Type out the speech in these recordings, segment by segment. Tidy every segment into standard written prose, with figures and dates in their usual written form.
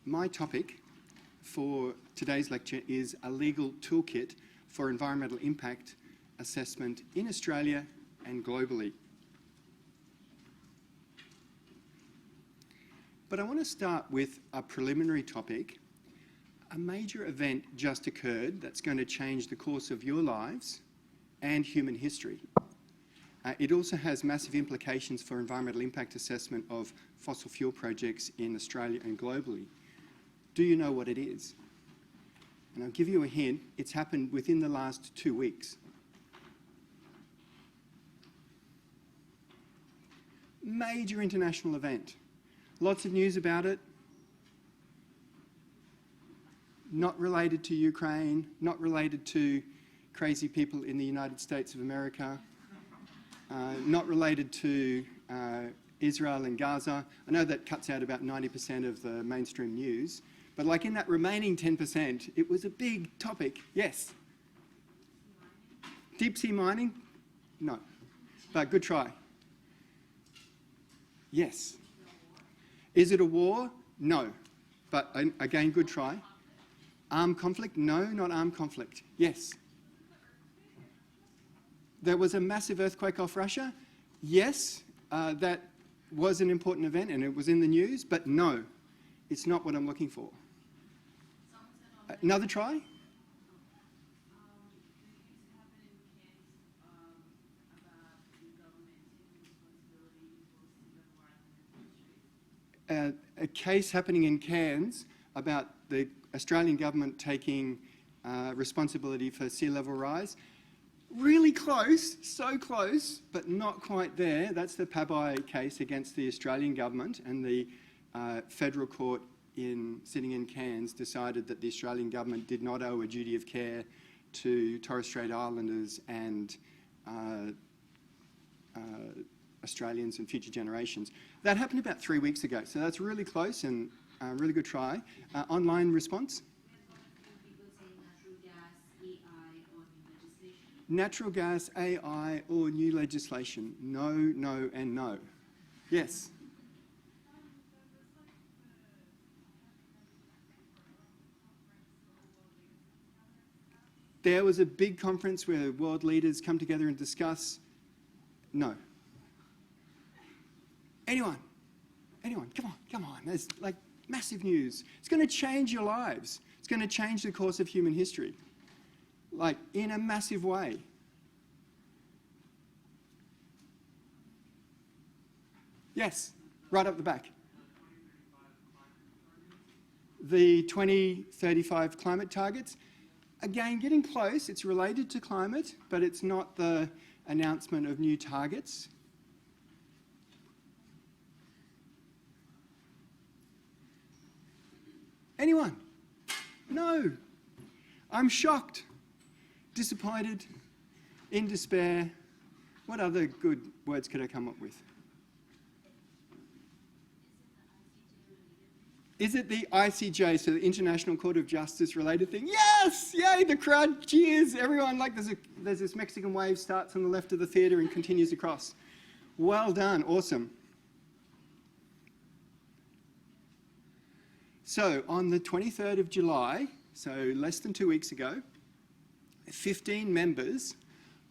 My topic for today's lecture is a legal toolkit for environmental impact assessment in Australia and globally. But I want to start with a preliminary topic. A major event just occurred that's going to change the course of your lives and human history. It also has massive implications for environmental impact assessment of fossil fuel projects in Australia and globally. Do you know what it is? And I'll give you a hint. It's happened within the last 2 weeks. Major international event. Lots of news about it. Not related to Ukraine, not related to crazy people in the United States of America, not related to Israel and Gaza. I know that cuts out about 90% of the mainstream news, but like in that remaining 10%, it was a big topic. Yes? Deep sea mining? No. But good try. Yes. Is it a war? No. But again, good try. Armed conflict? No, not armed conflict. Yes. There was a massive earthquake off Russia? Yes, that was an important event and it was in the news, but no, it's not what I'm looking for. Another try? A case happening in Cairns about the Australian government taking responsibility for sea level rise. Really close, so close, but not quite there. That's the Pabai case against the Australian government, and the federal court sitting in Cairns decided that the Australian government did not owe a duty of care to Torres Strait Islanders and Australians and future generations. That happened about 3 weeks ago, so that's really close and really good try. Online response? Natural gas, AI, or new legislation? No, no, and no. Yes? There was a big conference where world leaders come together and discuss. No. Anyone? Anyone? Come on. There's like massive news. It's going to change your lives. It's going to change the course of human history. Like, in a massive way. Yes, right up the back. The 2035 climate targets. Again, getting close. It's related to climate, but it's not the announcement of new targets. Anyone? No. I'm shocked. Disappointed, in despair. What other good words could I come up with? Is it the ICJ, so the International Court of Justice related thing? Yes! Yay! The crowd cheers. Everyone, like there's this Mexican wave starts on the left of the theatre and continues across. Well done. Awesome. So on the 23rd of July, so less than 2 weeks ago, 15 members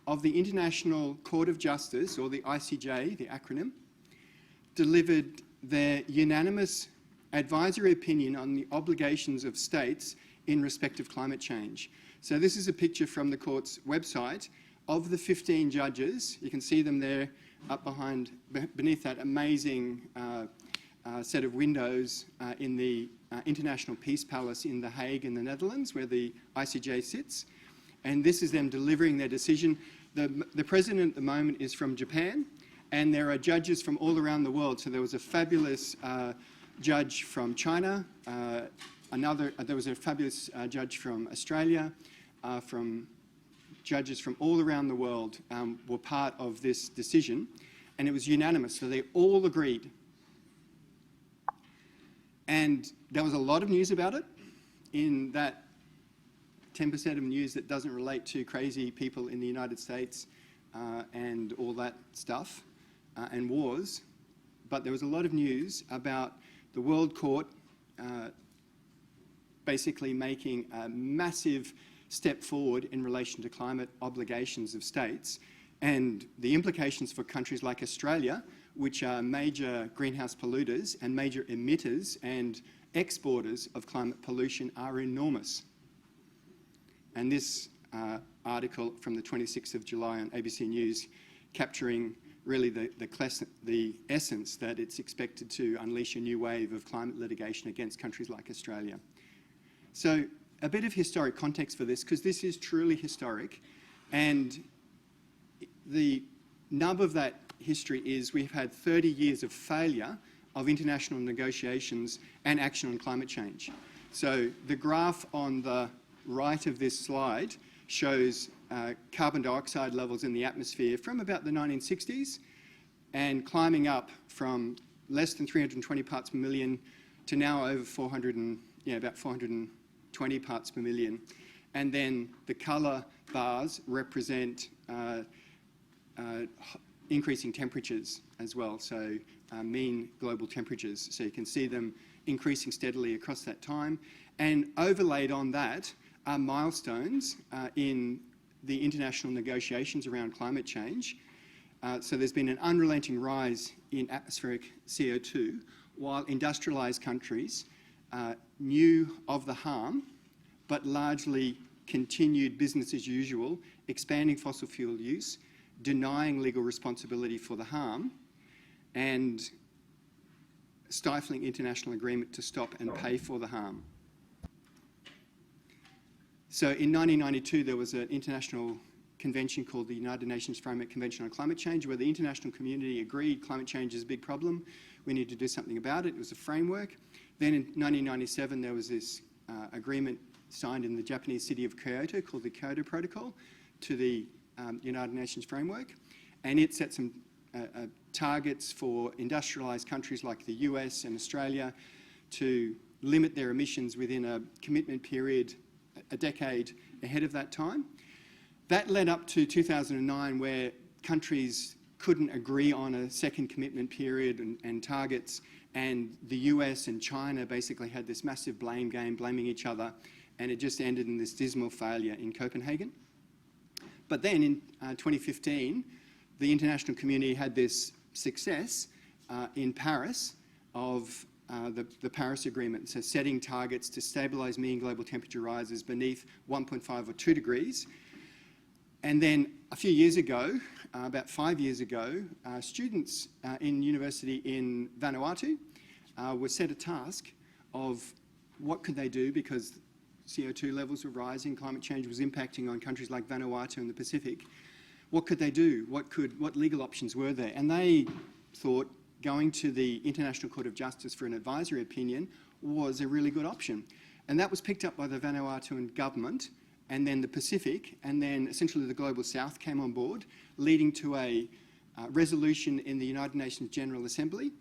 of the International Court of Justice, or the ICJ, the acronym, delivered their unanimous advisory opinion on the obligations of states in respect of climate change. So this is a picture from the court's website of the 15 judges. You can see them there up beneath that amazing set of windows in the International Peace Palace in The Hague in the Netherlands, where the ICJ sits. And this is them delivering their decision. The president at the moment is from Japan, and there are judges from all around the world. So there was a fabulous judge from China, there was a fabulous judge from Australia, from judges from all around the world were part of this decision, and it was unanimous, so they all agreed. And there was a lot of news about it in that 10% of news that doesn't relate to crazy people in the United States and all that stuff and wars. But there was a lot of news about the World Court basically making a massive step forward in relation to climate obligations of states, and the implications for countries like Australia, which are major greenhouse polluters and major emitters and exporters of climate pollution, are enormous. And this article from the 26th of July on ABC News, capturing really the essence that it's expected to unleash a new wave of climate litigation against countries like Australia. So a bit of historic context for this, because this is truly historic, and the nub of that history is we've had 30 years of failure of international negotiations and action on climate change. So the graph on the right of this slide shows carbon dioxide levels in the atmosphere from about the 1960s and climbing up from less than 320 parts per million to now over about 420 parts per million. And then the colour bars represent increasing temperatures as well, so mean global temperatures. So you can see them increasing steadily across that time. And overlaid on that are milestones in the international negotiations around climate change. So there's been an unrelenting rise in atmospheric CO2, while industrialised countries knew of the harm, but largely continued business as usual, expanding fossil fuel use, denying legal responsibility for the harm, and stifling international agreement to stop and pay for the harm. So in 1992, there was an international convention called the United Nations Framework Convention on Climate Change, where the international community agreed climate change is a big problem, we need to do something about it. It was a framework. Then in 1997, there was this agreement signed in the Japanese city of Kyoto called the Kyoto Protocol to the United Nations framework, and it set some targets for industrialised countries like the US and Australia to limit their emissions within a commitment period a decade ahead of that time. That led up to 2009, where countries couldn't agree on a second commitment period and targets, and the US and China basically had this massive blame game, blaming each other, and it just ended in this dismal failure in Copenhagen. But then in 2015, the international community had this success in Paris of the Paris Agreement, so setting targets to stabilise mean global temperature rises beneath 1.5 or 2 degrees. And then a few years ago, about 5 years ago, students in university in Vanuatu were set a task of what could they do, because CO2 levels were rising, climate change was impacting on countries like Vanuatu and the Pacific. What could they do? What legal options were there? And they thought going to the International Court of Justice for an advisory opinion was a really good option. And that was picked up by the Vanuatuan government, and then the Pacific, and then essentially the Global South came on board, leading to a resolution in the United Nations General Assembly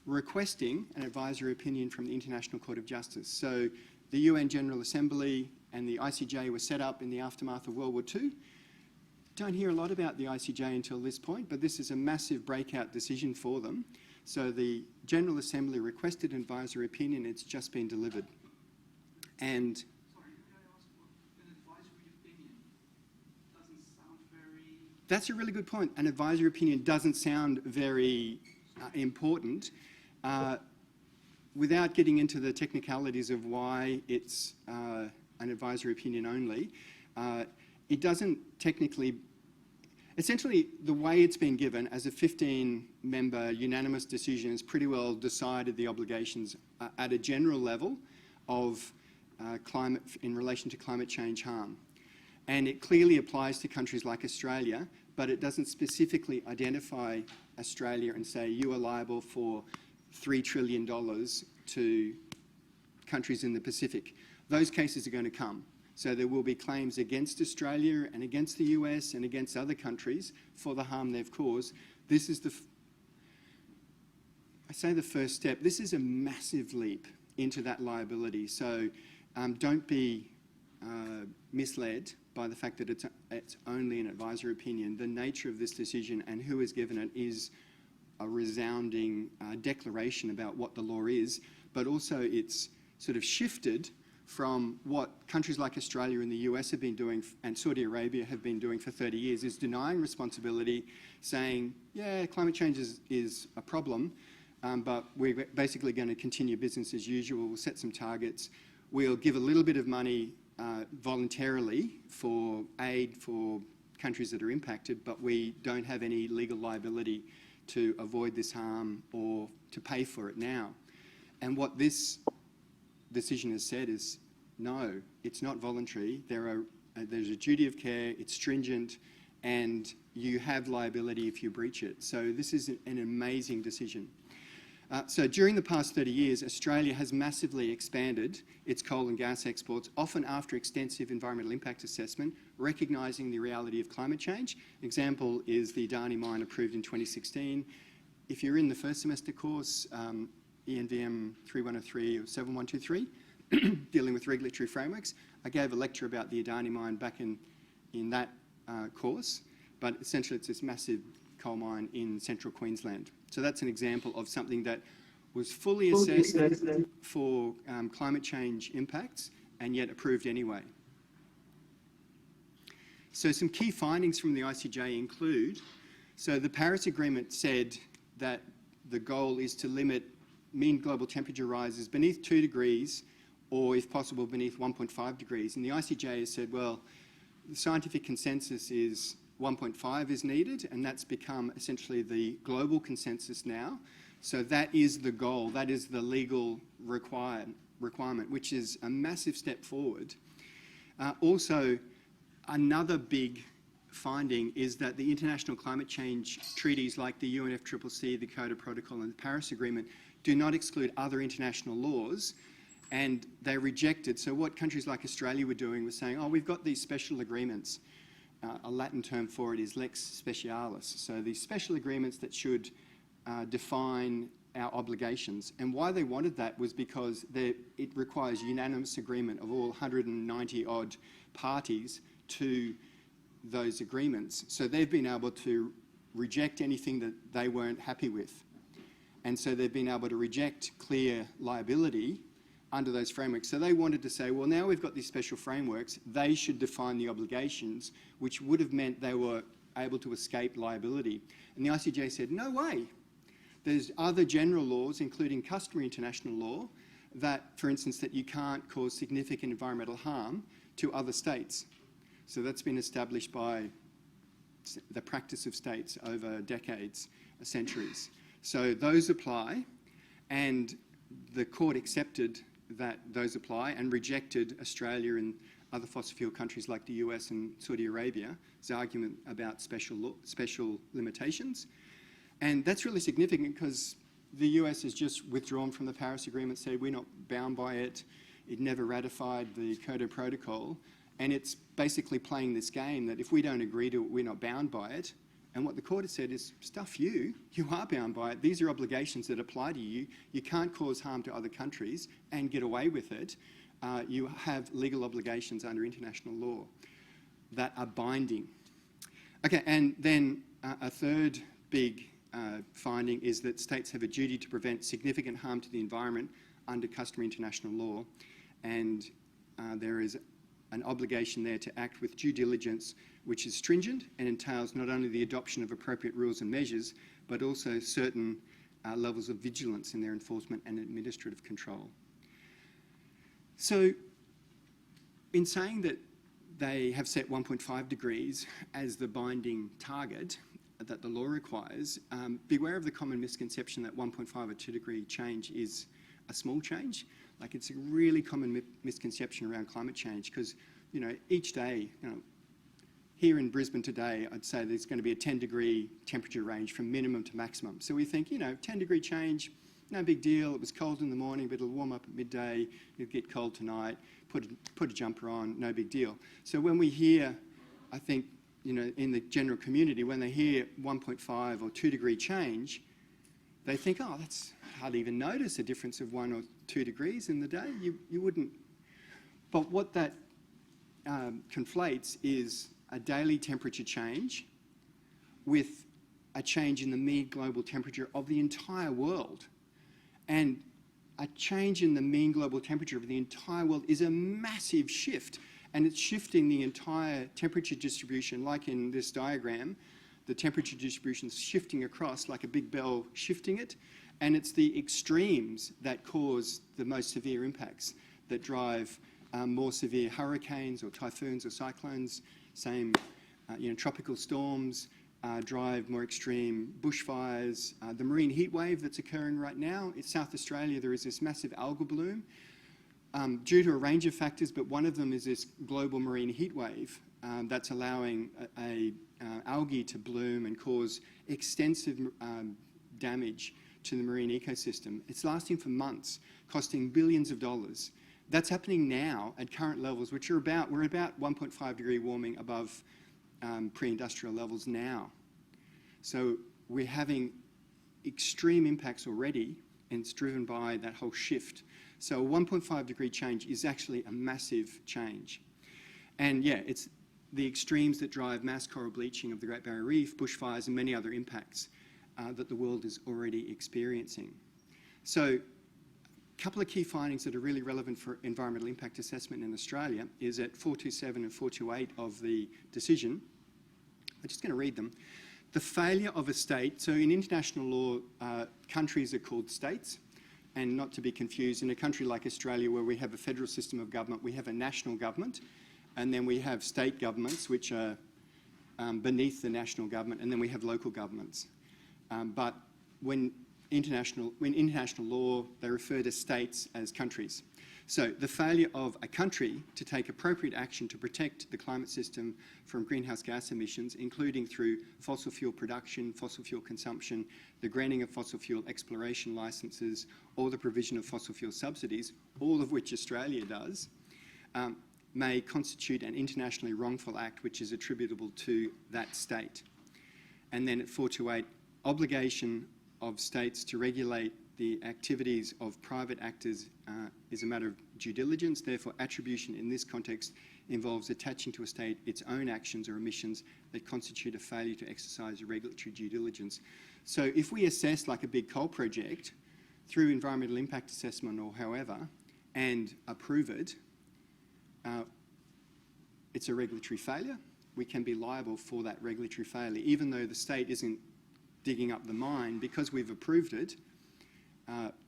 requesting an advisory opinion from the International Court of Justice. So the UN General Assembly and the ICJ were set up in the aftermath of World War II. Don't hear a lot about the ICJ until this point, but this is a massive breakout decision for them. So the General Assembly requested an advisory opinion, it's just been delivered. And sorry, can I ask what an advisory opinion doesn't sound very... That's a really good point. An advisory opinion doesn't sound very important. Without getting into the technicalities of why it's an advisory opinion only, it doesn't technically... Essentially, the way it's been given as a 15-member unanimous decision has pretty well decided the obligations at a general level of climate in relation to climate change harm. And it clearly applies to countries like Australia, but it doesn't specifically identify Australia and say you are liable for $3 trillion to countries in the Pacific. Those cases are going to come. So there will be claims against Australia and against the US and against other countries for the harm they've caused. This is I say the first step. This is a massive leap into that liability. So don't be misled by the fact that it's only an advisory opinion. The nature of this decision and who has given it is a resounding declaration about what the law is, but also it's sort of shifted from what countries like Australia and the US have been doing and Saudi Arabia have been doing for 30 years, is denying responsibility, saying, yeah, climate change is a problem, but we're basically going to continue business as usual. We'll set some targets. We'll give a little bit of money voluntarily for aid for countries that are impacted, but we don't have any legal liability to avoid this harm or to pay for it now. And what this decision has said is, no, it's not voluntary. There's a duty of care, it's stringent, and you have liability if you breach it. So this is an amazing decision. So during the past 30 years, Australia has massively expanded its coal and gas exports, often after extensive environmental impact assessment, recognising the reality of climate change. Example is the Adani mine approved in 2016. If you're in the first semester course, ENVM 3103 or 7123, dealing with regulatory frameworks, I gave a lecture about the Adani mine back in that course, but essentially it's this massive coal mine in central Queensland. So that's an example of something that was fully assessed for climate change impacts and yet approved anyway. So some key findings from the ICJ include, so the Paris Agreement said that the goal is to limit mean global temperature rises beneath 2 degrees or, if possible, beneath 1.5 degrees. And the ICJ has said, well, the scientific consensus is 1.5 is needed, and that's become essentially the global consensus now. So that is the goal, that is the legal requirement, which is a massive step forward. Also, another big finding is that the international climate change treaties like the UNFCCC, the Kyoto Protocol and the Paris Agreement do not exclude other international laws, and they rejected. So what countries like Australia were doing was saying, oh, we've got these special agreements. A Latin term for it is lex specialis. So these special agreements that should define our obligations. And why they wanted that was because it requires unanimous agreement of all 190 odd parties to those agreements. So they've been able to reject anything that they weren't happy with. And so they've been able to reject clear liability under those frameworks. So they wanted to say, well, now we've got these special frameworks, they should define the obligations, which would have meant they were able to escape liability. And the ICJ said, no way. There's other general laws, including customary international law, that, for instance, that you can't cause significant environmental harm to other states. So that's been established by the practice of states over decades, centuries. So those apply, and the court accepted that those apply and rejected Australia and other fossil fuel countries like the US and Saudi Arabia's argument about special limitations. And that's really significant because the US has just withdrawn from the Paris Agreement, said we're not bound by it, it never ratified the Kyoto Protocol, and it's basically playing this game that if we don't agree to it, we're not bound by it. And what the court has said is, stuff you are bound by it. These are obligations that apply to you. You can't cause harm to other countries and get away with it. You have legal obligations under international law that are binding. Okay, and then a third big finding is that states have a duty to prevent significant harm to the environment under customary international law, and there is an obligation there to act with due diligence, which is stringent and entails not only the adoption of appropriate rules and measures, but also certain levels of vigilance in their enforcement and administrative control. So in saying that they have set 1.5 degrees as the binding target that the law requires, beware of the common misconception that 1.5 or 2 degree change is a small change. Like, it's a really common misconception around climate change because, you know, each day, you know, here in Brisbane today, I'd say there's going to be a 10-degree temperature range from minimum to maximum. So we think, you know, 10-degree change, no big deal. It was cold in the morning, but it'll warm up at midday. It'll get cold tonight. Put a jumper on, no big deal. So when we hear, I think, you know, in the general community, when they hear 1.5 or 2 degree change, they think, oh, that's hardly even notice a difference of 1 or 2 degrees in the day. You wouldn't. But what that conflates is a daily temperature change with a change in the mean global temperature of the entire world. And a change in the mean global temperature of the entire world is a massive shift, and it's shifting the entire temperature distribution, like in this diagram. The temperature distribution is shifting across like a big bell shifting it, and it's the extremes that cause the most severe impacts, that drive more severe hurricanes or typhoons or cyclones, same tropical storms, drive more extreme bushfires. The marine heat wave that's occurring right now in South Australia, there is this massive algal bloom due to a range of factors, but one of them is this global marine heat wave that's allowing algae to bloom and cause extensive damage to the marine ecosystem. It's lasting for months, costing billions of dollars. That's happening now at current levels, which are we're about 1.5 degree warming above pre-industrial levels now. So we're having extreme impacts already, and it's driven by that whole shift. So a 1.5 degree change is actually a massive change. And yeah, it's the extremes that drive mass coral bleaching of the Great Barrier Reef, bushfires, and many other impacts that the world is already experiencing. So a couple of key findings that are really relevant for environmental impact assessment in Australia is at 427 and 428 of the decision. I'm just going to read them. The failure of a state, so in international law, countries are called states, and not to be confused, in a country like Australia where we have a federal system of government, we have a national government, and then we have state governments which are beneath the national government, and then we have local governments. But when international law, they refer to states as countries. So the failure of a country to take appropriate action to protect the climate system from greenhouse gas emissions, including through fossil fuel production, fossil fuel consumption, the granting of fossil fuel exploration licences, or the provision of fossil fuel subsidies, all of which Australia does, may constitute an internationally wrongful act which is attributable to that state. And then at 428, obligation of states to regulate the activities of private actors is a matter of due diligence. Therefore, attribution in this context involves attaching to a state its own actions or omissions that constitute a failure to exercise regulatory due diligence. So if we assess like a big coal project through environmental impact assessment or however, and approve it, it's a regulatory failure. We can be liable for that regulatory failure, even though the state isn't digging up the mine. Because we've approved it,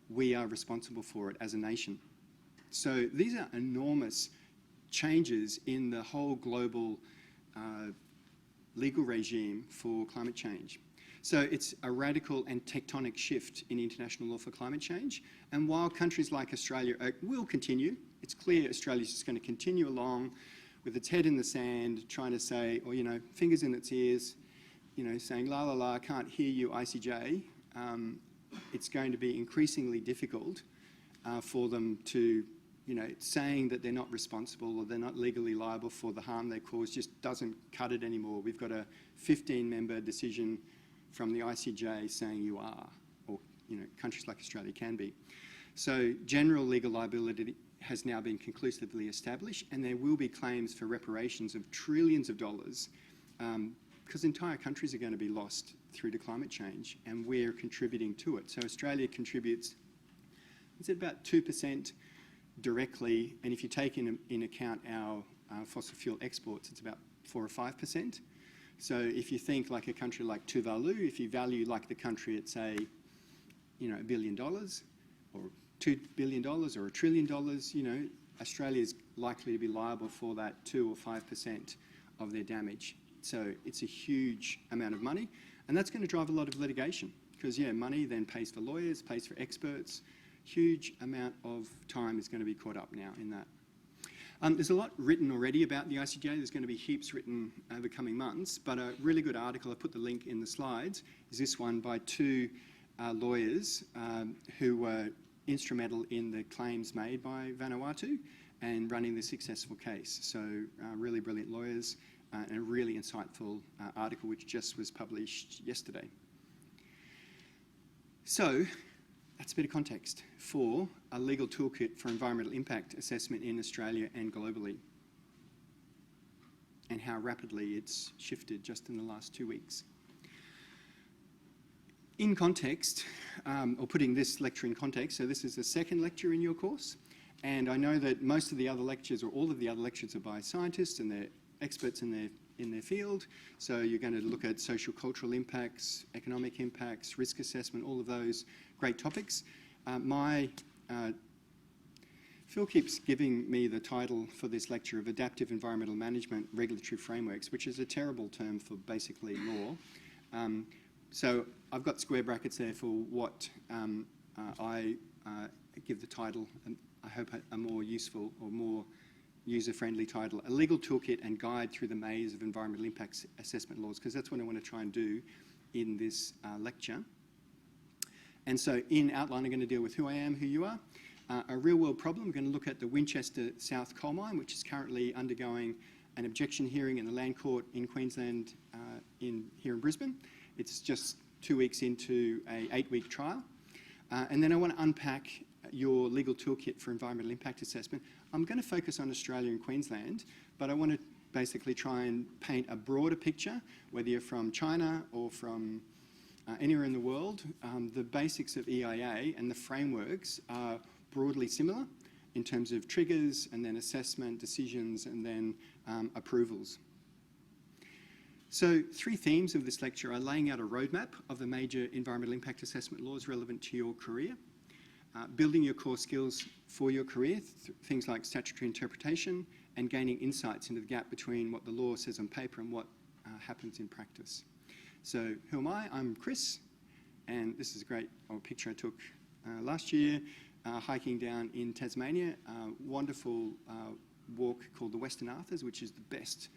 we are responsible for it as a nation. So these are enormous changes in the whole global legal regime for climate change. So it's a radical and tectonic shift in international law for climate change. And while countries like Australia will continue, it's clear Australia's just going to continue along with its head in the sand, trying to say, or, fingers in its ears, saying, la, la, la, I can't hear you, ICJ. It's going to be increasingly difficult for them to, saying that they're not responsible or they're not legally liable for the harm they cause just doesn't cut it anymore. We've got a 15-member decision from the ICJ saying you are, or, countries like Australia can be. So general legal liability has now been conclusively established, and there will be claims for reparations of trillions of dollars because entire countries are going to be lost through to climate change, and we're contributing to it. So Australia contributes, is it about 2% directly, and if you take in account our fossil fuel exports, it's about 4 or 5%. So if you think like a country like Tuvalu, if you value like the country at, say, $1 billion or $2 billion or $1 trillion, Australia is likely to be liable for that 2 or 5% of their damage. So it's a huge amount of money, and that's going to drive a lot of litigation because, money then pays for lawyers, pays for experts. Huge amount of time is going to be caught up now in that. There's a lot written already about the ICJ. There's going to be heaps written over coming months, but a really good article, I put the link in the slides, is this one by two lawyers who were instrumental in the claims made by Vanuatu and running the successful case. So really brilliant lawyers and a really insightful article which just was published yesterday. So that's a bit of context for a legal toolkit for environmental impact assessment in Australia and globally, and how rapidly it's shifted just in the last 2 weeks. in context, or putting this lecture in context, so this is the second lecture in your course, and I know that most of the other lectures, or all of the other lectures, are by scientists and they're experts in their field. So you're going to look at social cultural impacts, economic impacts, risk assessment, all of those great topics. Phil keeps giving me the title for this lecture of Adaptive Environmental Management Regulatory Frameworks, which is a terrible term for basically law. So I've got square brackets there for what I give the title, and I hope a more useful or more user-friendly title, A Legal Toolkit and Guide Through the Maze of Environmental Impact Assessment Laws, because that's what I want to try and do in this lecture. And so in outline, I'm going to deal with who I am, who you are. A real-world problem, we're going to look at the Winchester South coal mine, which is currently undergoing an objection hearing in the Land Court in Queensland here in Brisbane. It's just 2 weeks into an 8-week trial. And then I want to unpack your legal toolkit for environmental impact assessment. I'm going to focus on Australia and Queensland, but I want to basically try and paint a broader picture, whether you're from China or from anywhere in the world. The basics of EIA and the frameworks are broadly similar in terms of triggers and then assessment, decisions, and then approvals. So 3 themes of this lecture are laying out a roadmap of the major environmental impact assessment laws relevant to your career, building your core skills for your career, things like statutory interpretation, and gaining insights into the gap between what the law says on paper and what happens in practice. So who am I? I'm Chris, and this is a great old picture I took last year, hiking down in Tasmania, a wonderful walk called the Western Arthurs, which is the best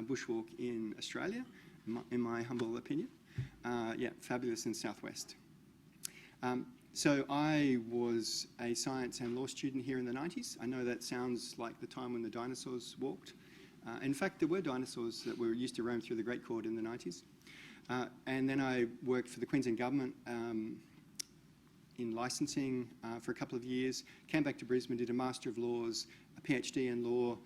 bushwalk in Australia, in my humble opinion. Yeah, fabulous in Southwest. So I was a science and law student here in the 90s. I know that sounds like the time when the dinosaurs walked. In fact, there were dinosaurs that were used to roam through the Great Court in the 90s. And then I worked for the Queensland government in licensing for a couple of years, came back to Brisbane, did a Master of Laws, a PhD in law,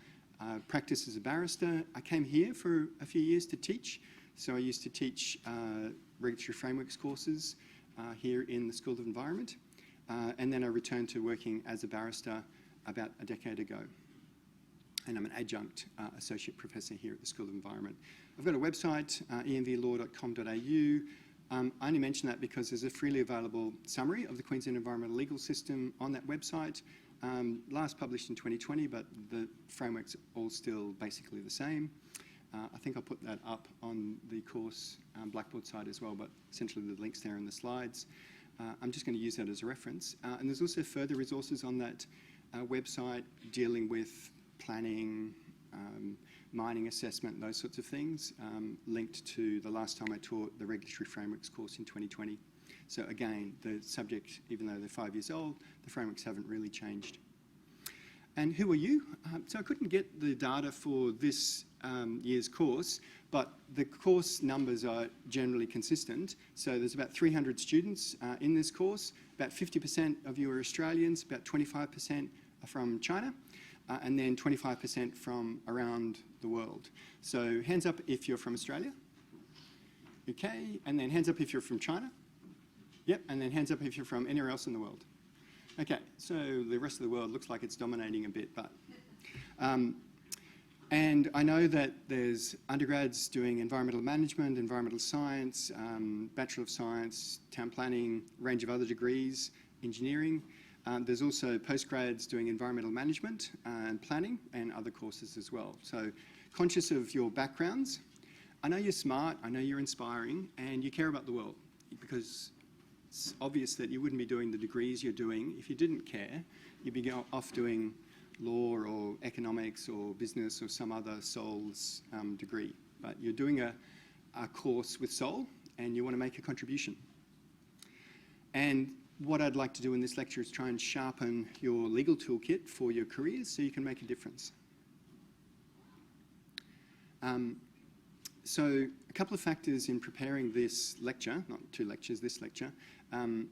practiced as a barrister. I came here for a few years to teach. So I used to teach regulatory frameworks courses here in the School of Environment. And then I returned to working as a barrister about a decade ago. And I'm an adjunct associate professor here at the School of Environment. I've got a website, envlaw.com.au. I only mention that because there's a freely available summary of the Queensland environmental legal system on that website. Last published in 2020, but the framework's all still basically the same. I think I'll put that up on the course Blackboard site as well, but essentially the link's there in the slides. I'm just going to use that as a reference. And there's also further resources on that website dealing with planning, mining assessment, those sorts of things, linked to the last time I taught the regulatory frameworks course in 2020. So again, the subject, even though they're 5 years old, the frameworks haven't really changed. And who are you? So I couldn't get the data for this year's course, but the course numbers are generally consistent. So there's about 300 students in this course. About 50% of you are Australians, about 25% are from China, and then 25% from around the world. So hands up if you're from Australia. Okay, and then hands up if you're from China. Yep, and then hands up if you're from anywhere else in the world. Okay, so the rest of the world looks like it's dominating a bit, but... and I know that there's undergrads doing environmental management, environmental science, Bachelor of Science, town planning, a range of other degrees, engineering. There's also postgrads doing environmental management and planning and other courses as well. So conscious of your backgrounds, I know you're smart, I know you're inspiring, and you care about the world, because it's obvious that you wouldn't be doing the degrees you're doing if you didn't care. You'd be off doing law or economics or business or some other soul's degree. But you're doing a course with soul and you want to make a contribution. And what I'd like to do in this lecture is try and sharpen your legal toolkit for your careers so you can make a difference. So a couple of factors in preparing this lecture, not 2 lectures, this lecture.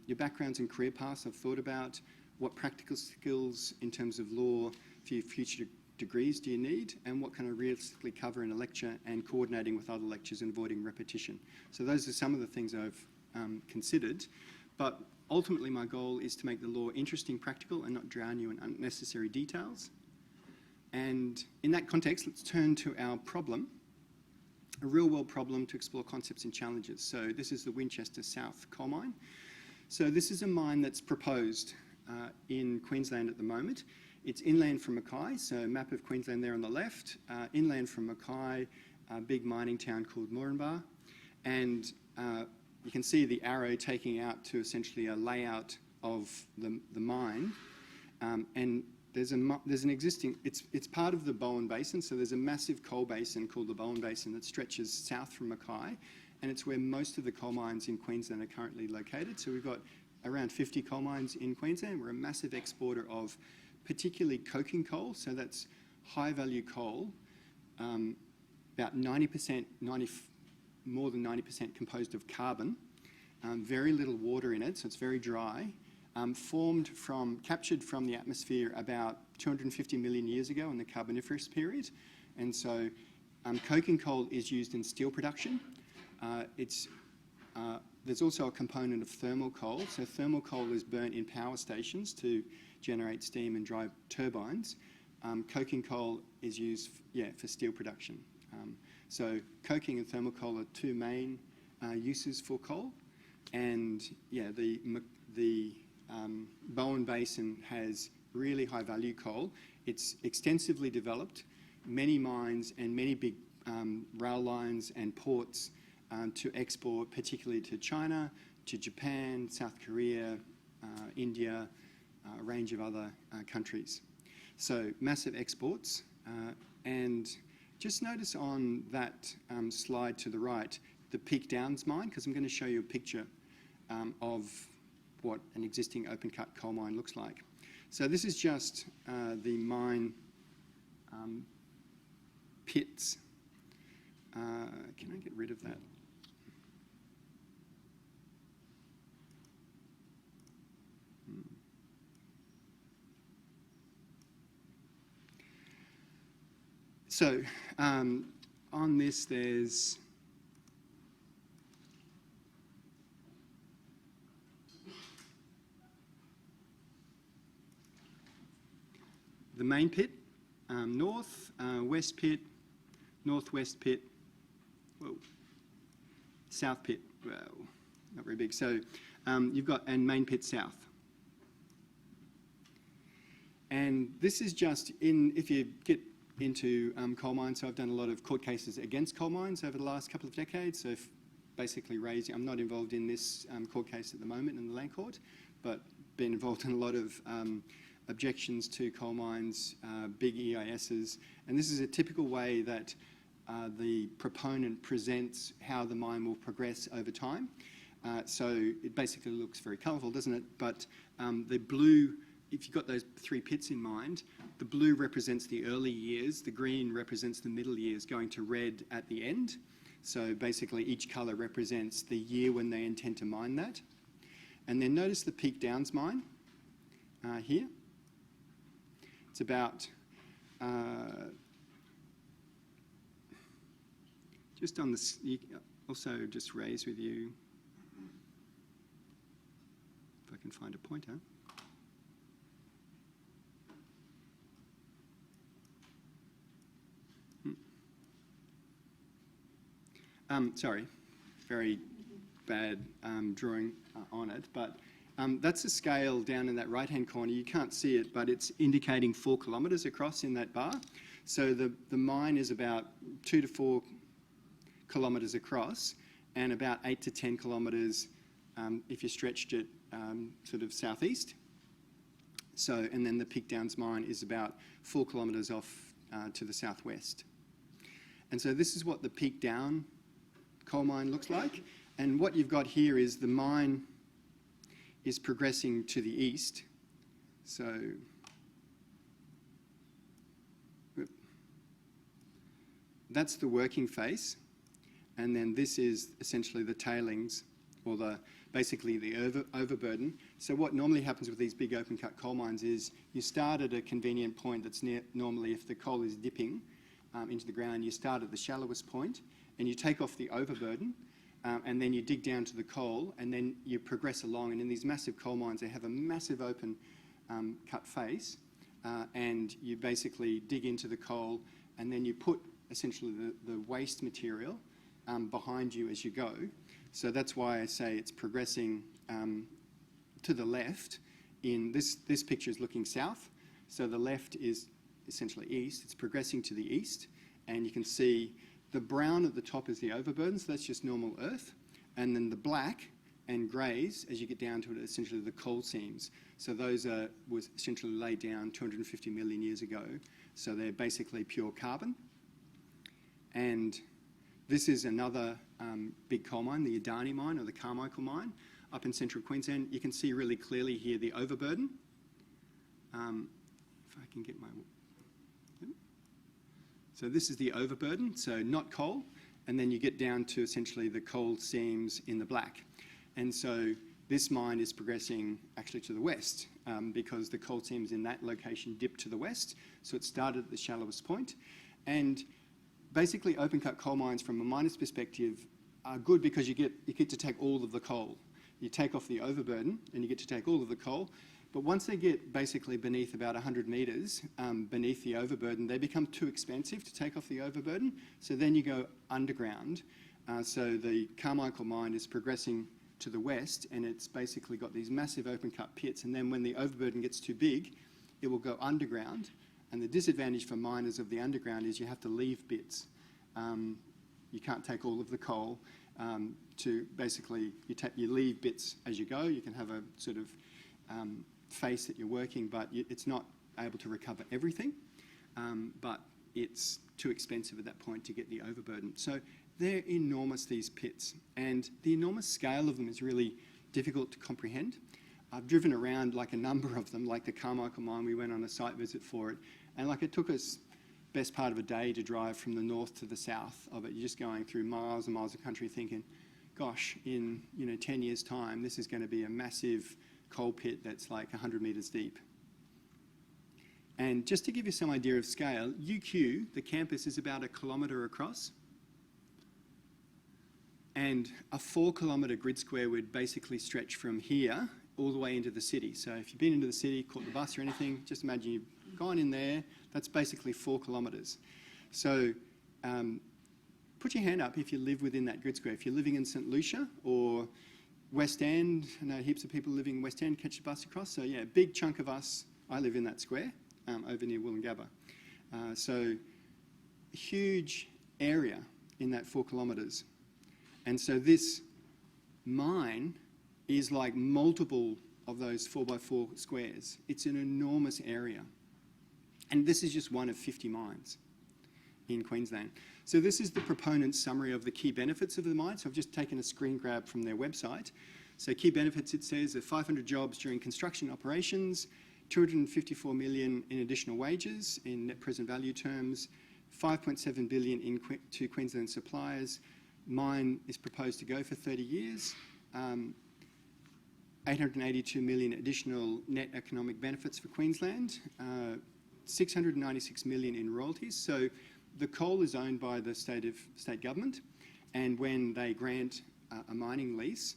Your backgrounds and career paths I've thought about. What practical skills in terms of law for your future degrees do you need, and what can I realistically cover in a lecture, and coordinating with other lectures and avoiding repetition. So those are some of the things I've considered. But ultimately, my goal is to make the law interesting, practical, and not drown you in unnecessary details. And in that context, let's turn to our problem, a real-world problem to explore concepts and challenges. So this is the Winchester South coal mine. So this is a mine that's proposed in Queensland at the moment. It's inland from Mackay, so map of Queensland there on the left, inland from Mackay, a big mining town called Moranbah. And you can see the arrow taking out to essentially a layout of the mine. And there's an existing, it's part of the Bowen Basin, so there's a massive coal basin called the Bowen Basin that stretches south from Mackay, and it's where most of the coal mines in Queensland are currently located. So we've got around 50 coal mines in Queensland. We're a massive exporter of particularly coking coal, so that's high value coal, about 90%, more than 90% composed of carbon, very little water in it, so it's very dry. Captured from the atmosphere about 250 million years ago in the Carboniferous period. And so coking coal is used in steel production. There's also a component of thermal coal. So thermal coal is burnt in power stations to generate steam and drive turbines. Coking coal is used for steel production. So coking and thermal coal are two main uses for coal. And the Bowen Basin has really high value coal. It's extensively developed, many mines and many big rail lines and ports to export, particularly to China, to Japan, South Korea, India, a range of other countries. So massive exports. And just notice on that slide to the right, the Peak Downs mine, because I'm going to show you a picture of what an existing open cut coal mine looks like. So this is just the mine pits. Can I get rid of that? So on this there's the main pit, north, west pit, northwest pit, south pit, well, not very big. So you've got, and main pit south. And this is just if you get into coal mines, so I've done a lot of court cases against coal mines over the last couple of decades. So basically I'm not involved in this court case at the moment in the Land Court, but been involved in a lot of objections to coal mines, big EISs, and this is a typical way that the proponent presents how the mine will progress over time. So it basically looks very colourful, doesn't it? But the blue, if you've got those three pits in mind, the blue represents the early years, the green represents the middle years, going to red at the end. So basically each colour represents the year when they intend to mine that. And then notice the Peak Downs mine here. It's about just on this, also just raise with you, if I can find a pointer. Sorry, very bad drawing on it, but that's a scale down in that right-hand corner. You can't see it, but it's indicating 4 kilometres across in that bar. So the mine is about 2 to 4 kilometres across and about 8 to 10 kilometres if you stretched it sort of southeast. So, and then the Peak Downs mine is about 4 kilometres off to the southwest. And so this is what the Peak Down coal mine looks like. And what you've got here is the mine is progressing to the east. So that's the working face. And then this is essentially the tailings, or basically the overburden. So what normally happens with these big open cut coal mines is you start at a convenient point that's normally, if the coal is dipping into the ground, you start at the shallowest point and you take off the overburden, and then you dig down to the coal, and then you progress along. And in these massive coal mines, they have a massive open cut face, and you basically dig into the coal, and then you put essentially the waste material behind you as you go. So that's why I say it's progressing to the left. In this picture is looking south, so the left is essentially east. It's progressing to the east, and you can see the brown at the top is the overburden, so that's just normal earth, and then the black and greys, as you get down to it, are essentially the coal seams. So those was essentially laid down 250 million years ago, so they're basically pure carbon. And this is another big coal mine, the Adani mine or the Carmichael mine up in central Queensland. You can see really clearly here the overburden. If I can get my... So this is the overburden, so not coal, and then you get down to essentially the coal seams in the black. And so this mine is progressing actually to the west because the coal seams in that location dip to the west, so it started at the shallowest point. And basically open cut coal mines from a miner's perspective are good because you get to take all of the coal. You take off the overburden and you get to take all of the coal. But once they get basically beneath about 100 metres beneath the overburden, they become too expensive to take off the overburden. So then you go underground. So the Carmichael mine is progressing to the west, and it's basically got these massive open cut pits. And then when the overburden gets too big, it will go underground. And the disadvantage for miners of the underground is you have to leave bits. You can't take all of the coal. To basically, you leave bits as you go. You can have a sort of face that you're working, but it's not able to recover everything. But it's too expensive at that point to get the overburden. So they're enormous, these pits, and the enormous scale of them is really difficult to comprehend. I've driven around like a number of them, like the Carmichael mine. We went on a site visit for it, and like it took us best part of a day to drive from the north to the south of it. You're just going through miles and miles of country thinking, gosh, in 10 years' time, this is going to be a massive coal pit that's like 100 metres deep. And just to give you some idea of scale, UQ, the campus, is about 1 kilometre across. And a 4-kilometre grid square would basically stretch from here all the way into the city. So if you've been into the city, caught the bus or anything, just imagine you've gone in there. That's basically 4 kilometres. So put your hand up if you live within that grid square. If you're living in St Lucia or West End, I know heaps of people living in West End catch the bus across. So yeah, a big chunk of us, I live in that square over near Wollongabba. So a huge area in that 4 kilometres. And so this mine is like multiple of those 4x4 squares. It's an enormous area. And this is just one of 50 mines in Queensland. So this is the proponent's summary of the key benefits of the mine. So I've just taken a screen grab from their website. So key benefits, it says, are 500 jobs during construction operations, 254 million in additional wages in net present value terms, 5.7 billion to Queensland suppliers. Mine is proposed to go for 30 years. 882 million additional net economic benefits for Queensland, 696 million in royalties. So the coal is owned by the state government, and when they grant a mining lease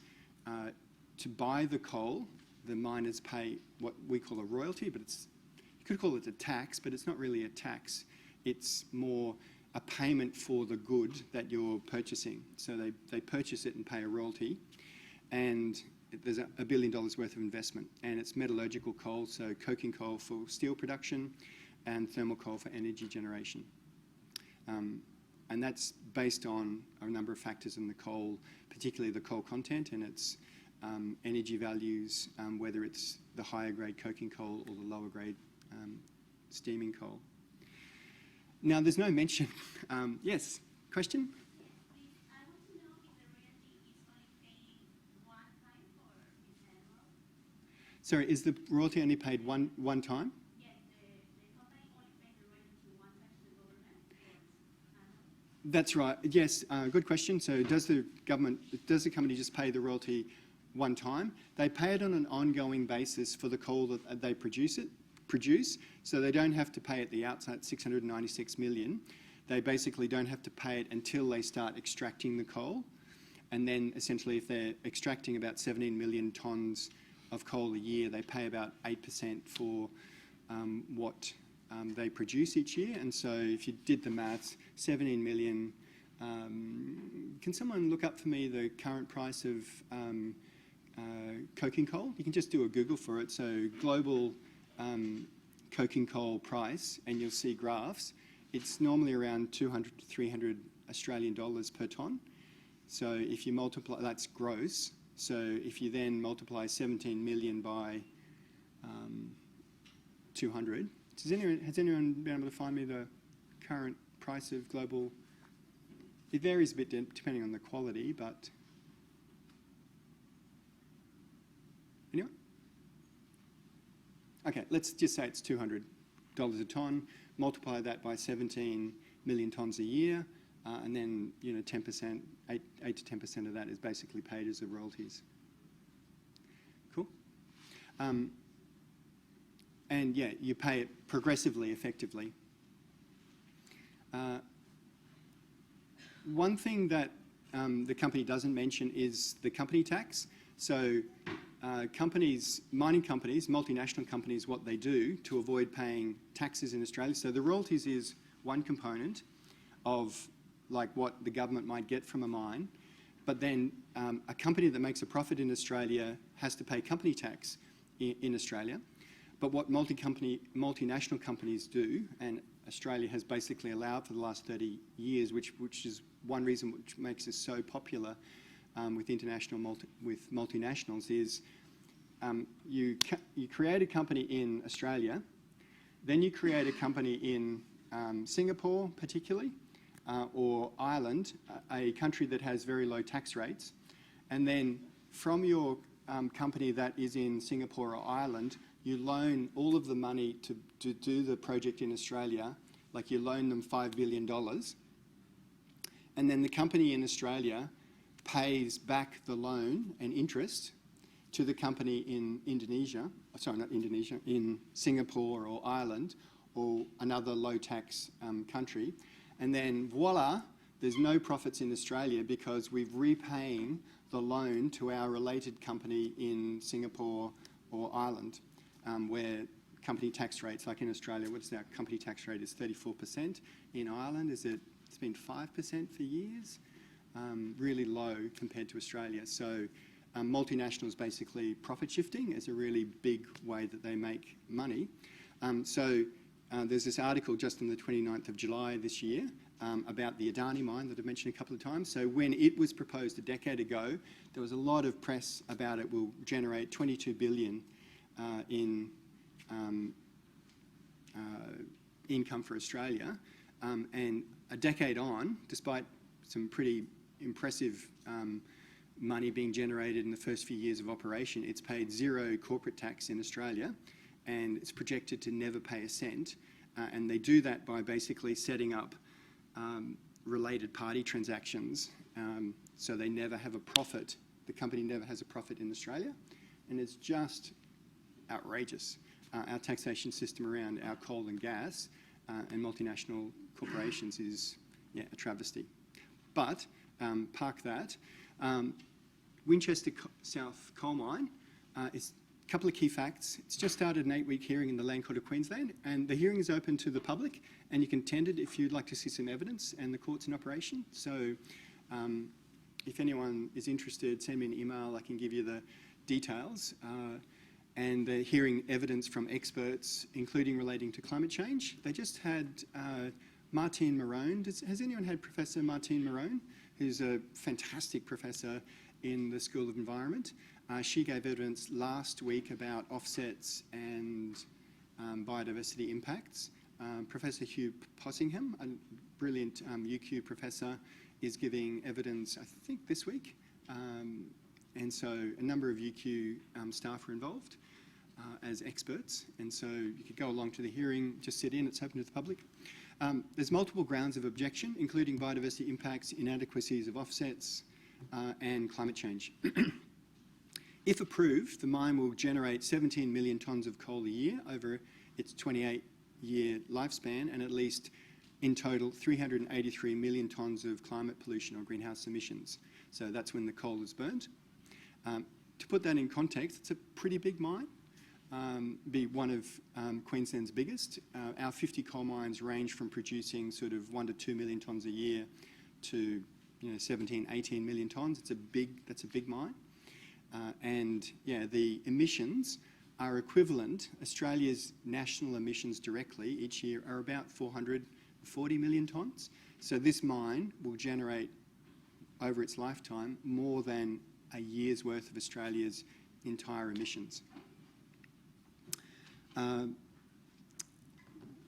to buy the coal, the miners pay what we call a royalty, but you could call it a tax, but it's not really a tax. It's more a payment for the good that you're purchasing. So they purchase it and pay a royalty, and there's $1 billion worth of investment, and it's metallurgical coal, so coking coal for steel production and thermal coal for energy generation. And that's based on a number of factors in the coal, particularly the coal content and its energy values, whether it's the higher grade coking coal or the lower grade steaming coal. Now, there's no mention. Yes, question? I want to know if the royalty is only paid one time or is annual? Sorry, is the royalty only paid one time? Yes, the company only pays the royalty one time to the government or annual? That's right. Yes, good question. So does the company just pay the royalty one time? They pay it on an ongoing basis for the coal that they produce, so they don't have to pay at the outset 696 million. They basically don't have to pay it until they start extracting the coal. And then essentially if they're extracting about 17 million tonnes of coal a year, they pay about 8% for what they produce each year. And so if you did the maths, 17 million, can someone look up for me the current price of coking coal? You can just do a Google for it. So global coking coal price, and you'll see graphs. It's normally around 200 to 300 Australian dollars per tonne. So if you multiply, that's gross. So if you then multiply 17 million by 200, has anyone been able to find me the current price of global? It varies a bit depending on the quality, but anyone? Okay, let's just say it's $200 a tonne. Multiply that by 17 million tonnes a year, and then 10%, 8 to 10% of that is basically paid as the royalties. Cool. And yeah, you pay it progressively, effectively. One thing that the company doesn't mention is the company tax. So mining companies, multinational companies, what they do to avoid paying taxes in Australia. So the royalties is one component of like what the government might get from a mine. But then a company that makes a profit in Australia has to pay company tax in Australia. But what multinational companies do, and Australia has basically allowed for the last 30 years, which is one reason which makes us so popular with multinationals, is you create a company in Australia, then you create a company in Singapore particularly, or Ireland, a country that has very low tax rates, and then from your company that is in Singapore or Ireland, you loan all of the money to do the project in Australia, like you loan them $5 billion, and then the company in Australia pays back the loan and interest to the company in Indonesia, sorry, not Indonesia, in Singapore or Ireland or another low tax country. And then voila, there's no profits in Australia because we're repaying the loan to our related company in Singapore or Ireland, where company tax rates, like in Australia, what's our company tax rate is 34%. In Ireland, it's been 5% for years. Really low compared to Australia. So multinationals basically profit shifting is a really big way that they make money. There's this article just on the 29th of July this year about the Adani mine that I've mentioned a couple of times. So when it was proposed a decade ago, there was a lot of press about it will generate 22 billion in income for Australia. And a decade on, despite some pretty impressive money being generated in the first few years of operation, it's paid zero corporate tax in Australia, and it's projected to never pay a cent. And they do that by basically setting up related party transactions, so they never have a profit. The company never has a profit in Australia, and it's just outrageous. Our taxation system around our coal and gas and multinational corporations is a travesty. But park that. Winchester South Coal Mine is a couple of key facts. It's just started an 8-week hearing in the Land Court of Queensland, and the hearing is open to the public, and you can attend it if you'd like to see some evidence, and the court's in operation. So if anyone is interested, send me an email. I can give you the details. And they're hearing evidence from experts, including relating to climate change. They just had Martine Marone. Has anyone had Professor Martine Marone, who's a fantastic professor in the School of Environment? She gave evidence last week about offsets and biodiversity impacts. Professor Hugh Possingham, a brilliant UQ professor, is giving evidence, I think, this week. And so a number of UQ staff are involved as experts. And so you could go along to the hearing, just sit in, it's open to the public. There's multiple grounds of objection, including biodiversity impacts, inadequacies of offsets, and climate change. If approved, the mine will generate 17 million tonnes of coal a year over its 28-year lifespan, and at least, in total, 383 million tonnes of climate pollution or greenhouse emissions. So that's when the coal is burnt. To put that in context, it's a pretty big mine. Be one of Queensland's biggest. Our 50 coal mines range from producing sort of 1 to 2 million tonnes a year to 17, 18 million tonnes. That's a big mine. And yeah, the emissions are equivalent. Australia's national emissions directly each year are about 440 million tonnes. So this mine will generate over its lifetime more than a year's worth of Australia's entire emissions.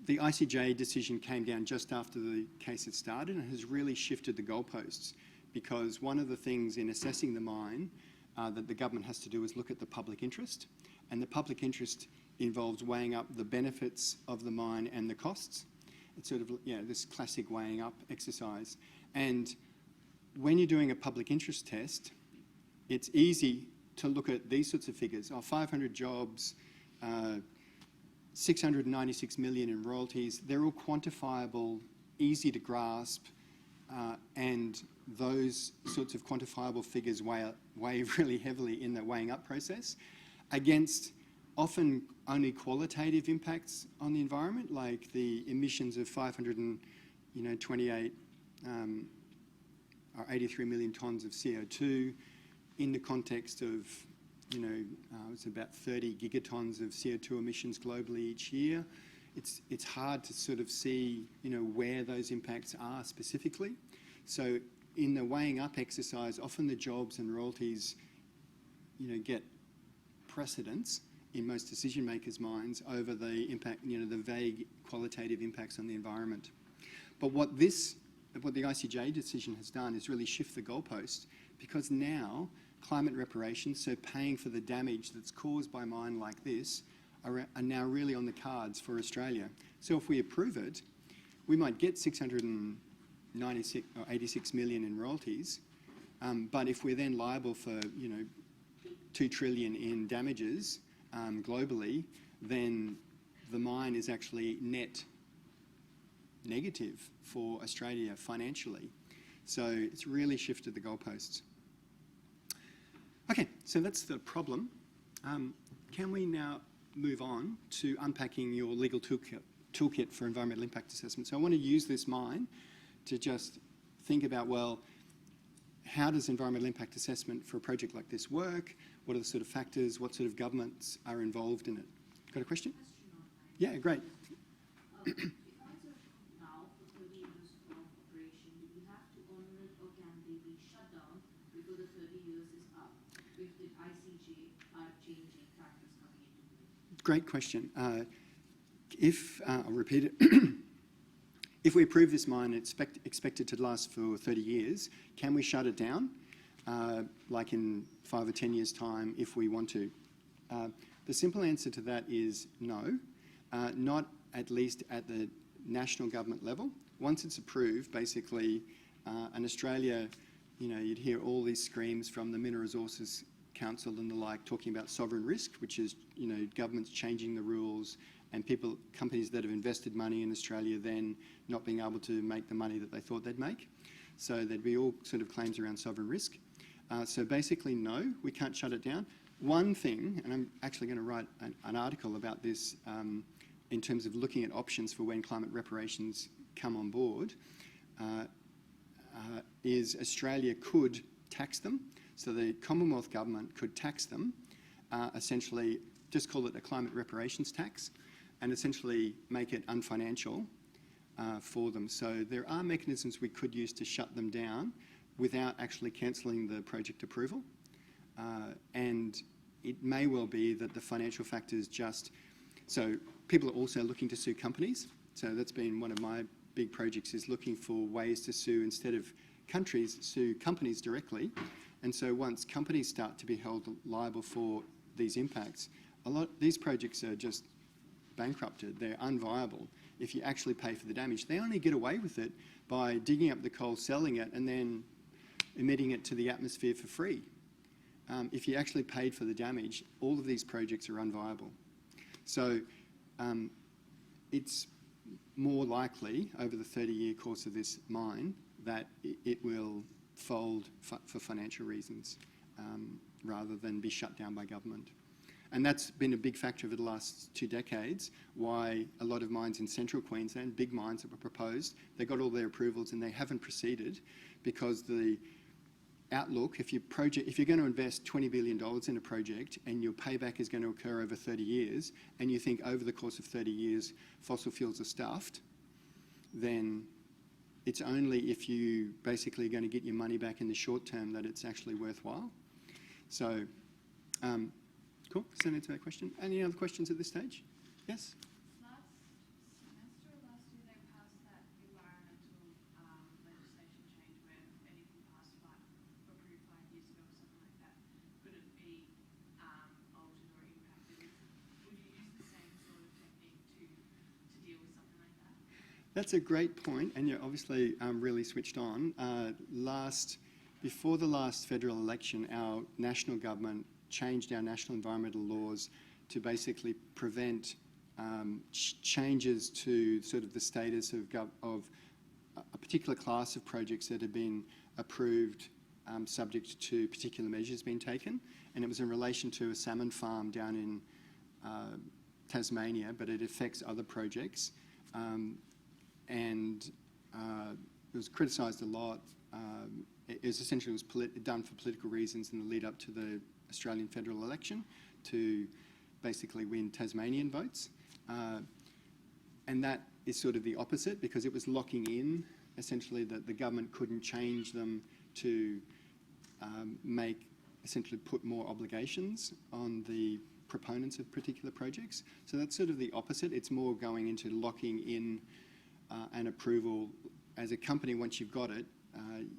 The ICJ decision came down just after the case had started and has really shifted the goalposts, because one of the things in assessing the mine that the government has to do is look at the public interest, and the public interest involves weighing up the benefits of the mine and the costs. It's sort of this classic weighing up exercise. And when you're doing a public interest test, it's easy to look at these sorts of figures. 500 jobs, 696 million in royalties. They're all quantifiable, easy to grasp, and those sorts of quantifiable figures weigh really heavily in the weighing up process against often only qualitative impacts on the environment, like the emissions of 528 or 83 million tonnes of CO2 in the context of it's about 30 gigatons of CO2 emissions globally each year. It's hard to sort of see where those impacts are specifically. So in the weighing up exercise, often the jobs and royalties get precedence in most decision makers' minds over the impact, the vague qualitative impacts on the environment. But what the ICJ decision has done is really shift the goalpost, because now climate reparations, so paying for the damage that's caused by a mine like this, are now really on the cards for Australia. So if we approve it, we might get 696 or 86 million in royalties, but if we're then liable for 2 trillion in damages globally, then the mine is actually net negative for Australia financially. So it's really shifted the goalposts. Okay, so that's the problem. Can we now move on to unpacking your legal toolkit for environmental impact assessment? So I want to use this mine to just think about, well, how does environmental impact assessment for a project like this work? What are the sort of factors? What sort of governments are involved in it? Got a question? Yeah, great. If I serve now for 30 years of operation, do we have to honor it, or can they be shut down before the 30 years is up if the ICJ are changing factors coming into play? Great question. I'll repeat it. If we approve this mine, it's expected to last for 30 years, can we shut it down, like in 5 or 10 years' time, if we want to? The simple answer to that is no, not at least at the national government level. Once it's approved, basically, in Australia, you'd hear all these screams from the Mineral Resources Council and the like talking about sovereign risk, which is, governments changing the rules and companies that have invested money in Australia then not being able to make the money that they thought they'd make. So there'd be all sort of claims around sovereign risk. So basically, no, we can't shut it down. One thing, and I'm actually going to write an article about this in terms of looking at options for when climate reparations come on board, is Australia could tax them. So the Commonwealth government could tax them, essentially just call it a climate reparations tax, and essentially make it unfinancial for them. So there are mechanisms we could use to shut them down without actually cancelling the project approval. And it may well be that the financial factors so people are also looking to sue companies. So that's been one of my big projects, is looking for ways to sue, instead of countries, sue companies directly. And so once companies start to be held liable for these impacts, these projects are just bankrupted. They're unviable if you actually pay for the damage. They only get away with it by digging up the coal, selling it, and then emitting it to the atmosphere for free. If you actually paid for the damage, all of these projects are unviable. So it's more likely over the 30-year course of this mine that it will fold for financial reasons rather than be shut down by government. And that's been a big factor over the last 2 decades, why a lot of mines in central Queensland, big mines that were proposed, they got all their approvals and they haven't proceeded because the outlook, if you're going to invest $20 billion in a project and your payback is going to occur over 30 years, and you think over the course of 30 years fossil fuels are stuffed, then it's only if you basically are going to get your money back in the short term that it's actually worthwhile. So, cool. Does that answer that question? Any other questions at this stage? Yes? Last semester, last year, they passed that environmental legislation change where anything passed approved 5 years ago or something like that couldn't be altered or impacted. Would you use the same sort of technique to deal with something like that? That's a great point, and you're obviously really switched on. Before the last federal election, our national government changed our national environmental laws to basically prevent changes to sort of the status of a particular class of projects that have been approved subject to particular measures being taken. And it was in relation to a salmon farm down in Tasmania, but it affects other projects. And it was criticised a lot. It was essentially done for political reasons in the lead up to the Australian federal election to basically win Tasmanian votes. And that is sort of the opposite, because it was locking in essentially that the government couldn't change them to essentially put more obligations on the proponents of particular projects. So that's sort of the opposite. It's more going into locking in an approval. As a company, once you've got it,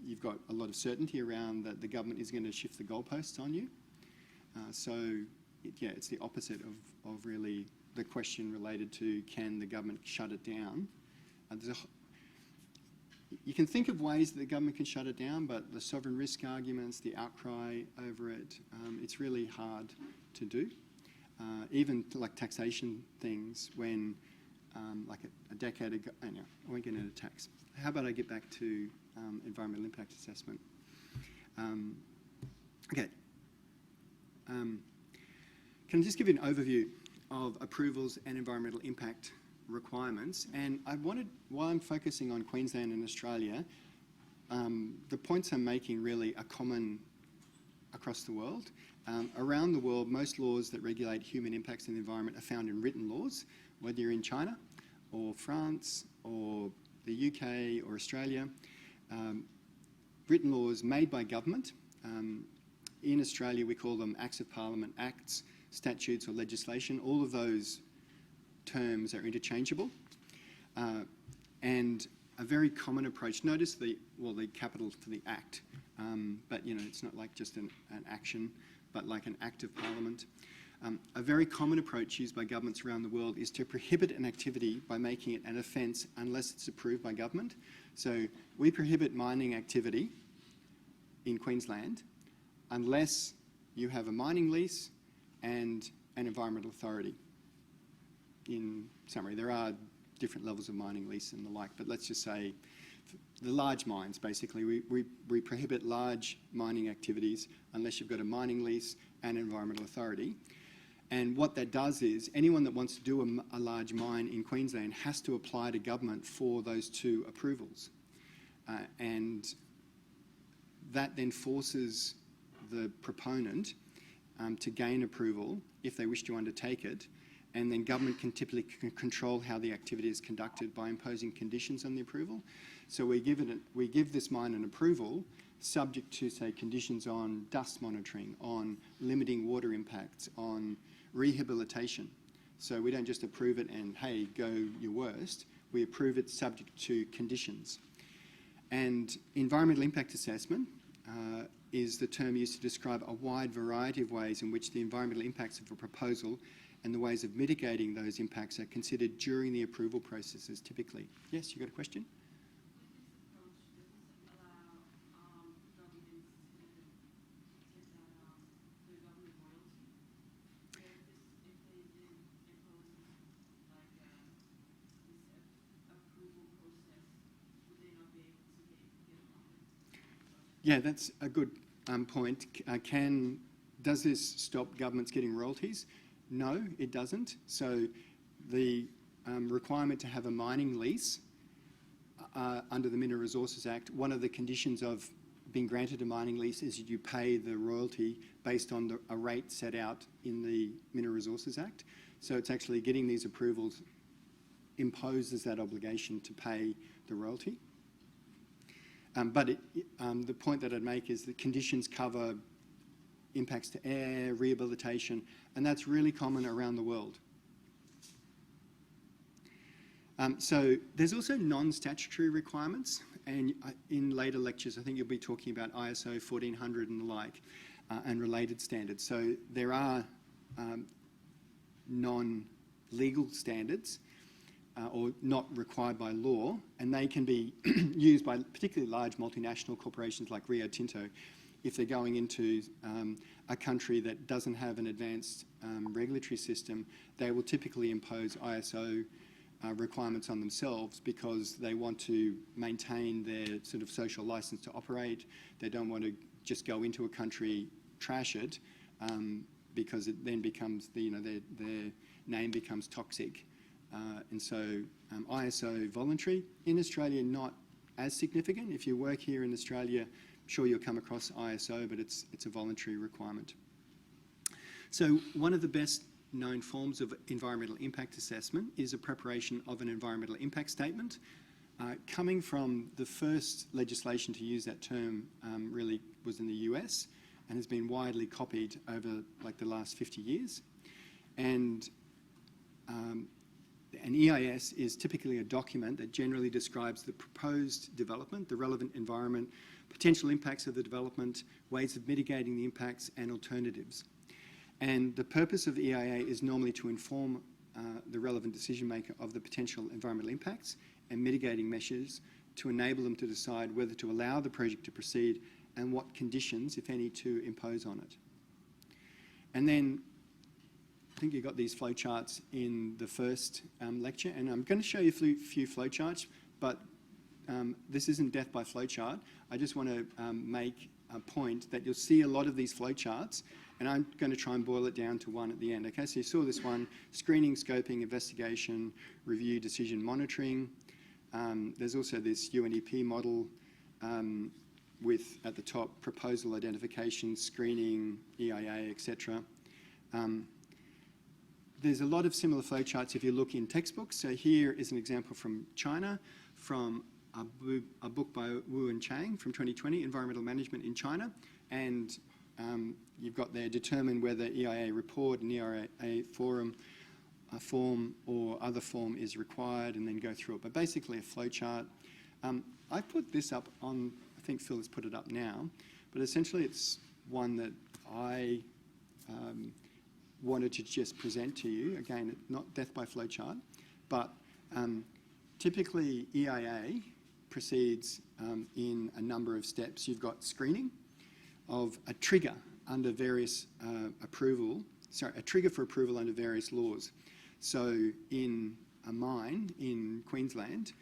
you've got a lot of certainty around that the government is going to shift the goalposts on you. It's the opposite of really the question related to can the government shut it down. You can think of ways that the government can shut it down, but the sovereign risk arguments, the outcry over it, it's really hard to do. Even like taxation things, when like a decade ago, I won't get into tax. How about I get back to environmental impact assessment? Okay. Can I just give you an overview of approvals and environmental impact requirements? And while I'm focusing on Queensland and Australia, the points I'm making really are common across the world. Around the world, most laws that regulate human impacts on the environment are found in written laws, whether you're in China or France or the UK or Australia. Written laws made by government. In Australia, we call them Acts of Parliament, Acts, statutes or legislation. All of those terms are interchangeable. And a very common approach, notice the capital for the Act, but it's not like just an action, but like an Act of Parliament. A very common approach used by governments around the world is to prohibit an activity by making it an offence unless it's approved by government. So we prohibit mining activity in Queensland unless you have a mining lease and an environmental authority. In summary, there are different levels of mining lease and the like, but let's just say the large mines, basically, we prohibit large mining activities unless you've got a mining lease and an environmental authority. And what that does is anyone that wants to do a large mine in Queensland has to apply to government for those two approvals. And that then forces the proponent to gain approval if they wish to undertake it. And then government can typically control how the activity is conducted by imposing conditions on the approval. So we give this mine an approval subject to, say, conditions on dust monitoring, on limiting water impacts, on rehabilitation. So we don't just approve it and, hey, go your worst. We approve it subject to conditions. And environmental impact assessment is the term used to describe a wide variety of ways in which the environmental impacts of a proposal and the ways of mitigating those impacts are considered during the approval processes typically. Yes, you got a question? Yeah, that's a good point. Does this stop governments getting royalties? No, it doesn't. So the requirement to have a mining lease under the Mineral Resources Act, one of the conditions of being granted a mining lease is you pay the royalty based on a rate set out in the Mineral Resources Act. So it's actually getting these approvals imposes that obligation to pay the royalty. But the point that I'd make is that conditions cover impacts to air, rehabilitation, and that's really common around the world. So there's also non-statutory requirements, and in later lectures I think you'll be talking about ISO 1400 and the like, and related standards. So there are non-legal standards or not required by law, and they can be used by particularly large multinational corporations like Rio Tinto. If they're going into a country that doesn't have an advanced regulatory system, they will typically impose ISO requirements on themselves because they want to maintain their sort of social license to operate. They don't want to just go into a country, trash it, because it then becomes, their name becomes toxic. And so ISO voluntary. In Australia, not as significant. If you work here in Australia, I'm sure you'll come across ISO, but it's a voluntary requirement. So one of the best known forms of environmental impact assessment is a preparation of an environmental impact statement. Coming from the first legislation to use that term really was in the US and has been widely copied over like the last 50 years. And an EIS is typically a document that generally describes the proposed development, the relevant environment, potential impacts of the development, ways of mitigating the impacts, and alternatives. And the purpose of the EIA is normally to inform the relevant decision maker of the potential environmental impacts and mitigating measures to enable them to decide whether to allow the project to proceed and what conditions, if any, to impose on it. And then I think you got these flowcharts in the first lecture, and I'm going to show you a few flowcharts, but this isn't death by flowchart. I just want to make a point that you'll see a lot of these flowcharts, and I'm going to try and boil it down to one at the end. Okay, so you saw this one: screening, scoping, investigation, review, decision, monitoring. There's also this UNEP model with, at the top, proposal, identification, screening, EIA, etc. There's a lot of similar flowcharts if you look in textbooks. So here is an example from China, from a book by Wu and Chang from 2020, Environmental Management in China. And you've got there, determine whether EIA report and EIA form or other form is required, and then go through it. But basically a flowchart. I put this up on, I think Phil has put it up now, but essentially it's one that I wanted to just present to you. Again, not death by flowchart, but typically EIA proceeds in a number of steps. You've got screening of a trigger under various a trigger for approval under various laws. So in a mine in Queensland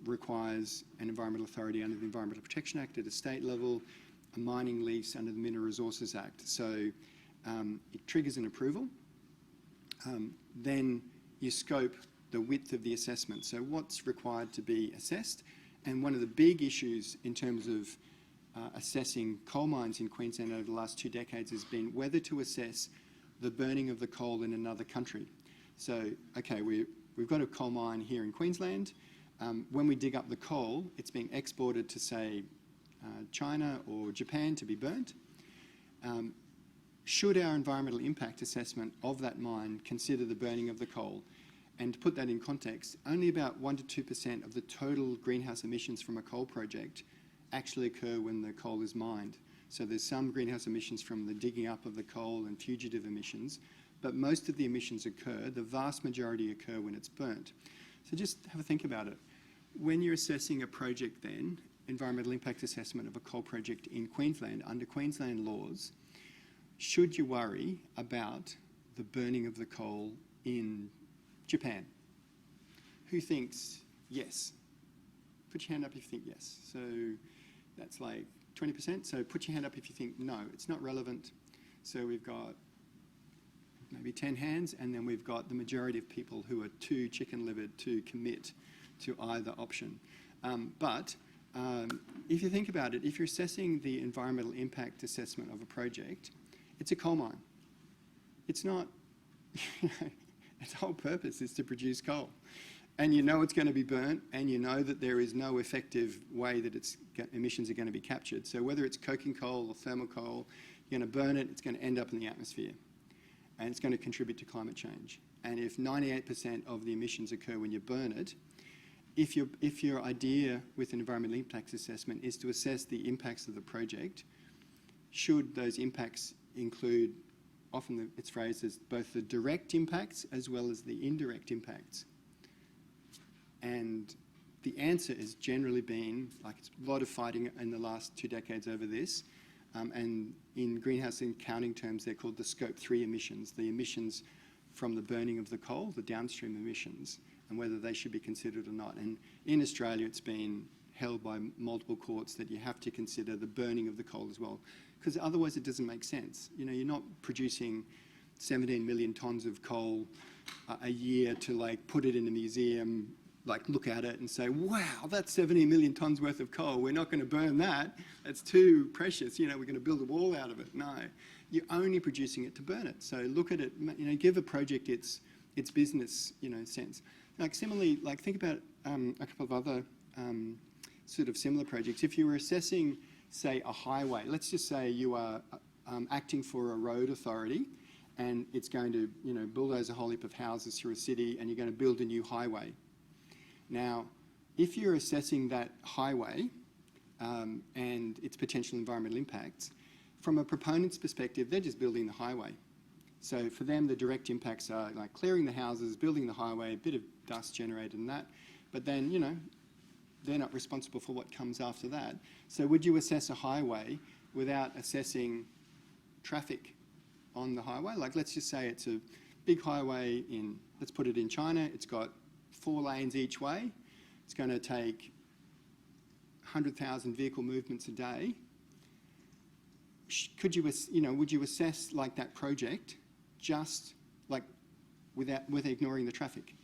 requires an environmental authority under the Environmental Protection Act at a state level, a mining lease under the Mineral Resources Act. So it triggers an approval. Then you scope the width of the assessment. So what's required to be assessed? And one of the big issues in terms of assessing coal mines in Queensland over the last 2 decades has been whether to assess the burning of the coal in another country. So, okay, we've got a coal mine here in Queensland. When we dig up the coal, it's being exported to, say, China or Japan to be burnt. Should our environmental impact assessment of that mine consider the burning of the coal? And to put that in context, only about 1% to 2% of the total greenhouse emissions from a coal project actually occur when the coal is mined. So there's some greenhouse emissions from the digging up of the coal and fugitive emissions, but most of the emissions occur, the vast majority occur when it's burnt. So just have a think about it. When you're assessing a project then, environmental impact assessment of a coal project in Queensland, under Queensland laws, should you worry about the burning of the coal in Japan? Who thinks yes? Put your hand up if you think yes. So that's like 20%? So put your hand up if you think, no, it's not relevant. So we've got maybe 10 hands, and then we've got the majority of people who are too chicken-livered to commit to either option. If you think about it, if you're assessing the environmental impact assessment of a project, it's a coal mine. It's not, its whole purpose is to produce coal. And you know it's going to be burnt, and you know that there is no effective way that its emissions are going to be captured. So whether it's coking coal or thermal coal, you're going to burn it, it's going to end up in the atmosphere. And it's going to contribute to climate change. And if 98% of the emissions occur when you burn it, if your idea with an environmental impact assessment is to assess the impacts of the project, should those impacts include, often it's phrased as both the direct impacts as well as the indirect impacts? And the answer has generally been, like, it's a lot of fighting in the last 2 decades over this, and in greenhouse accounting terms they're called the scope 3 emissions, the emissions from the burning of the coal, the downstream emissions, and whether they should be considered or not. And in Australia it's been held by multiple courts that you have to consider the burning of the coal as well, because otherwise it doesn't make sense. You know, you're not producing 17 million tonnes of coal a year to, like, put it in a museum, like, look at it and say, wow, that's 70 million tonnes worth of coal. We're not going to burn that. That's too precious. You know, we're going to build a wall out of it. No, you're only producing it to burn it. So look at it, you know, give a project its business, you know, sense. Like, similarly, like, think about a couple of other sort of similar projects. If you were assessing, say, a highway, let's just say you are acting for a road authority, and it's going to, you know, bulldoze a whole heap of houses through a city, and you're going to build a new highway. Now, if you're assessing that highway and its potential environmental impacts, from a proponent's perspective, they're just building the highway. So for them, the direct impacts are like clearing the houses, building the highway, a bit of dust generated and that, but then, you know, they're not responsible for what comes after that. So would you assess a highway without assessing traffic on the highway? Like, let's just say it's a big highway in, let's put it in China, it's got 4 lanes each way, it's going to take 100,000 vehicle movements a day. Could you, you know, would you assess, like, that project just, like, with ignoring the traffic?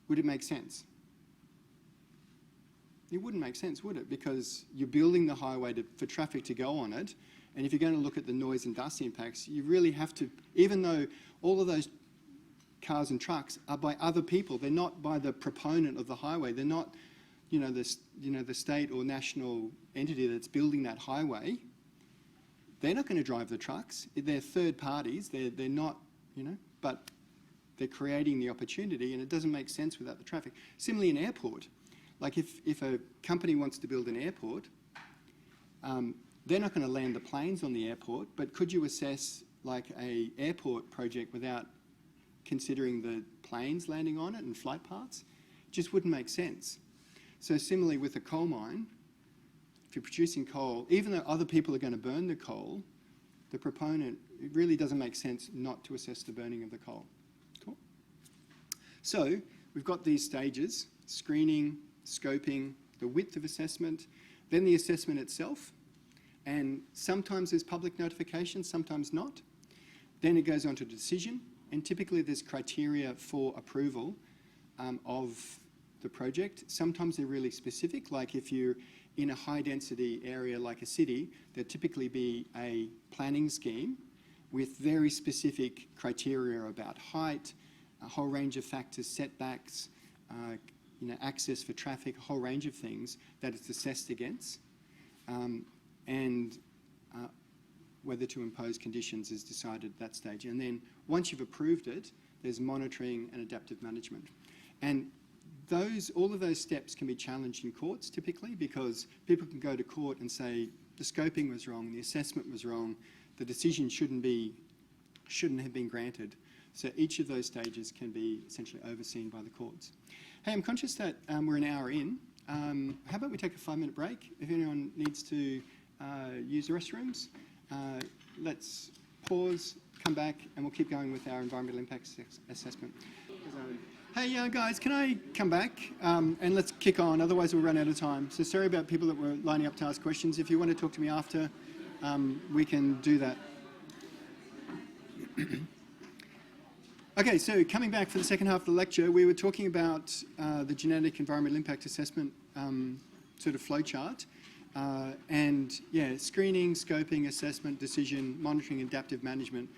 Would it make sense? It wouldn't make sense, would it? Because you're building the highway for traffic to go on it, and if you're going to look at the noise and dust impacts, you really have to, even though all of those cars and trucks are by other people, they're not by the proponent of the highway, they're not, you know, the state or national entity that's building that highway. They're not going to drive the trucks. They're third parties. They're not, you know, but they're creating the opportunity, and it doesn't make sense without the traffic. Similarly, an airport. Like, if a company wants to build an airport, they're not going to land the planes on the airport, but could you assess, like, a airport project without considering the planes landing on it and flight paths? It just wouldn't make sense. So similarly with a coal mine, if you're producing coal, even though other people are going to burn the coal, the proponent, it really doesn't make sense not to assess the burning of the coal. Cool. So we've got these stages: screening, scoping, the width of assessment, then the assessment itself, and sometimes there's public notification, sometimes not. Then it goes on to decision, and typically there's criteria for approval of the project. Sometimes they're really specific, like if you're in a high density area like a city, there'd typically be a planning scheme with very specific criteria about height, a whole range of factors, setbacks, you know, access for traffic, a whole range of things that it's assessed against, and whether to impose conditions is decided at that stage. And then once you've approved it, there's monitoring and adaptive management. And all of those steps can be challenged in courts typically, because people can go to court and say the scoping was wrong, the assessment was wrong, the decision shouldn't have been granted. So each of those stages can be essentially overseen by the courts. Hey, I'm conscious that we're an hour in. How about we take a 5-minute break? If anyone needs to use the restrooms, let's pause, come back, and we'll keep going with our environmental impact assessment. Hey, guys, can I come back and let's kick on? Otherwise, we'll run out of time. So sorry about people that were lining up to ask questions. If you want to talk to me after, we can do that. Okay, so coming back for the second half of the lecture, we were talking about the genetic environmental impact assessment sort of flowchart. And yeah, screening, scoping, assessment, decision, monitoring, adaptive management.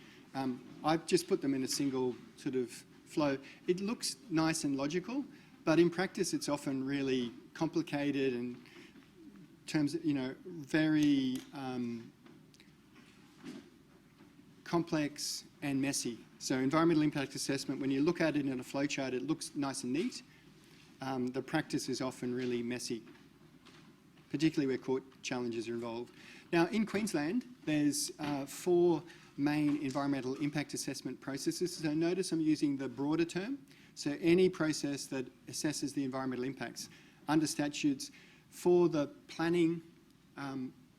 I've just put them in a single sort of flow. It looks nice and logical, but in practice it's often really complicated and terms, very complex and messy. So environmental impact assessment, when you look at it in a flowchart, it looks nice and neat. The practice is often really messy, particularly where court challenges are involved. Now, in Queensland, there's 4 main environmental impact assessment processes. So notice I'm using the broader term. So any process that assesses the environmental impacts under statutes for the planning.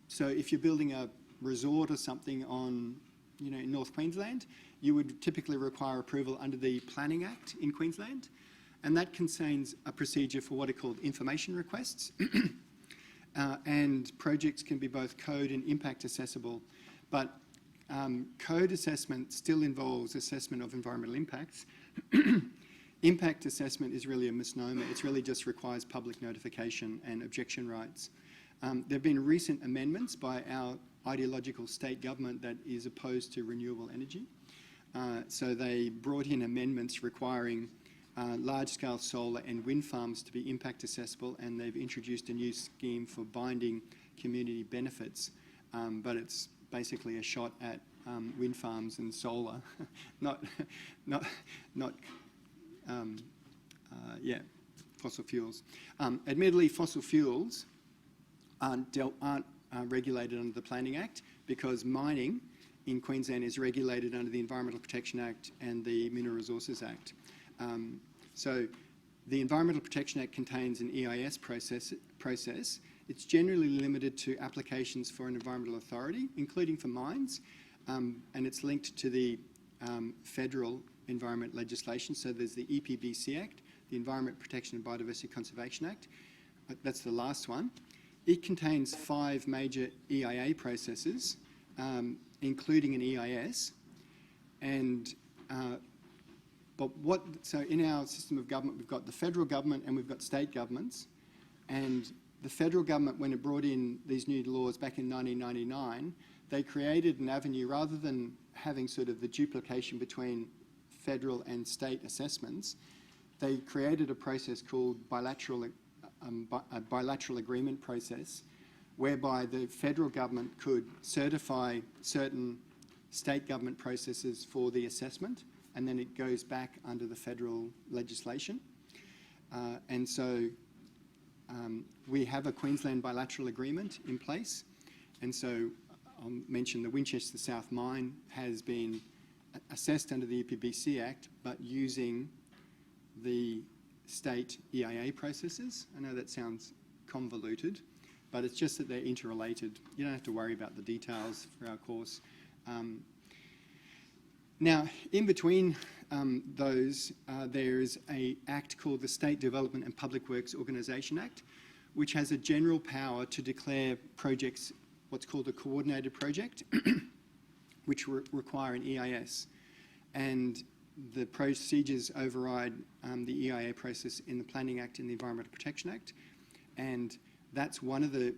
So if you're building a resort or something on, in North Queensland, you would typically require approval under the Planning Act in Queensland. And that contains a procedure for what are called information requests. And projects can be both code and impact accessible, but code assessment still involves assessment of environmental impacts. Impact assessment is really a misnomer. It really just requires public notification and objection rights. There have been recent amendments by our ideological state government that is opposed to renewable energy. So they brought in amendments requiring large-scale solar and wind farms to be impact accessible, and they've introduced a new scheme for binding community benefits, but it's basically a shot at wind farms and solar, fossil fuels. Admittedly, fossil fuels aren't regulated under the Planning Act because mining in Queensland is regulated under the Environmental Protection Act and the Mineral Resources Act. So the Environmental Protection Act contains an EIS process. It's generally limited to applications for an environmental authority, including for mines, and it's linked to the federal environment legislation. So there's the EPBC Act, the Environment Protection and Biodiversity Conservation Act. That's the last one. It contains 5 major EIA processes, including an EIS, and so in our system of government, we've got the federal government and we've got state governments. And the federal government, when it brought in these new laws back in 1999, they created an avenue, rather than having sort of the duplication between federal and state assessments, they created a process called a bilateral agreement process, whereby the federal government could certify certain state government processes for the assessment, and then it goes back under the federal legislation. And so we have a Queensland bilateral agreement in place. And so I'll mention the Winchester South mine has been assessed under the EPBC Act, but using the state EIA processes. I know that sounds convoluted, but it's just that they're interrelated. You don't have to worry about the details for our course. Now, in between those, there's an act called the State Development and Public Works Organisation Act, which has a general power to declare projects what's called a coordinated project, which require an EIS. And the procedures override the EIA process in the Planning Act and the Environmental Protection Act. And that's one of the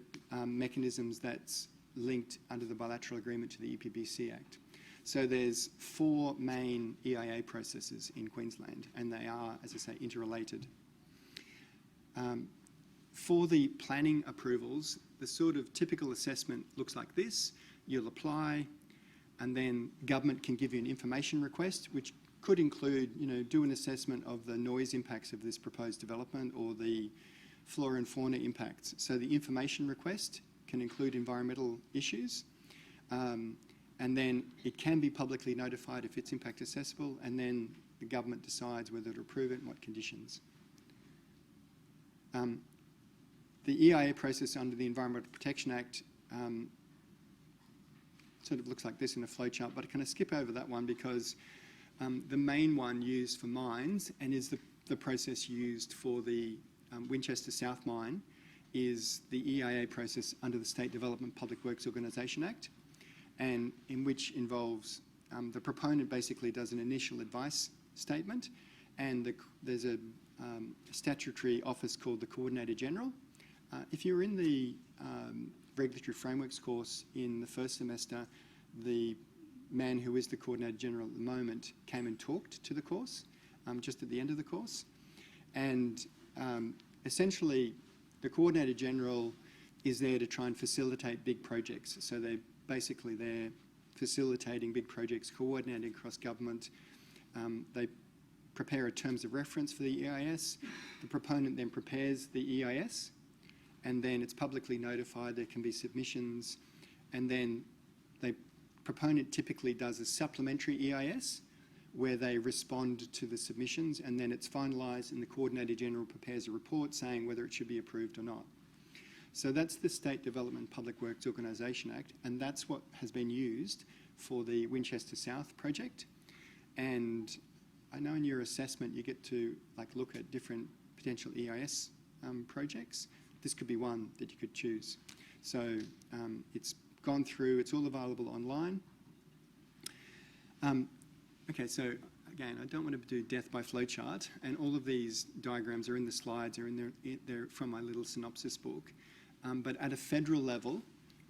mechanisms that's linked under the bilateral agreement to the EPBC Act. So there's 4 main EIA processes in Queensland, and they are, as I say, interrelated. For the planning approvals, the sort of typical assessment looks like this. You'll apply, and then government can give you an information request, which could include, do an assessment of the noise impacts of this proposed development or the flora and fauna impacts. So the information request can include environmental issues. And then it can be publicly notified if it's impact accessible, and then the government decides whether to approve it and what conditions. The EIA process under the Environmental Protection Act sort of looks like this in a flowchart, but I kind of skip over that one because the main one used for mines and is the the process used for the Winchester South mine is the EIA process under the State Development Public Works Organisation Act, and in which involves the proponent basically does an initial advice statement, and there's a statutory office called the Coordinator General. If you were in the Regulatory Frameworks course in the first semester, the man who is the Coordinator General at the moment came and talked to the course just at the end of the course. And essentially, the Coordinator General is there to try and facilitate big projects. So they're facilitating big projects, coordinating across government. They prepare a terms of reference for the EIS. The proponent then prepares the EIS, and then it's publicly notified. There can be submissions, and then the proponent typically does a supplementary EIS where they respond to the submissions, and then it's finalised and the Coordinator General prepares a report saying whether it should be approved or not. So that's the State Development Public Works Organisation Act, and that's what has been used for the Winchester South project. And I know in your assessment you get to look at different potential EIS projects. This could be one that you could choose. So it's gone through, it's all available online. Okay, so again, I don't want to do death by flowchart, and all of these diagrams are in the slides, are they're from my little synopsis book. But at a federal level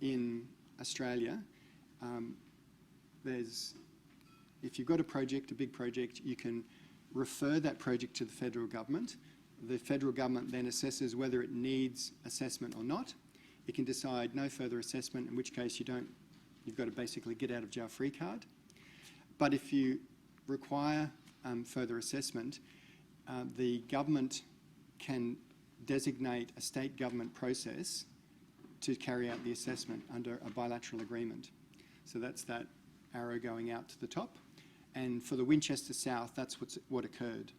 in Australia, if you've got a project, a big project, you can refer that project to the federal government. The federal government then assesses whether it needs assessment or not. It can decide no further assessment, in which case you've got to basically get out of jail free card. But if you require further assessment, the government can designate a state government process to carry out the assessment under a bilateral agreement. So that's that arrow going out to the top. And for the Winchester South, that's what occurred.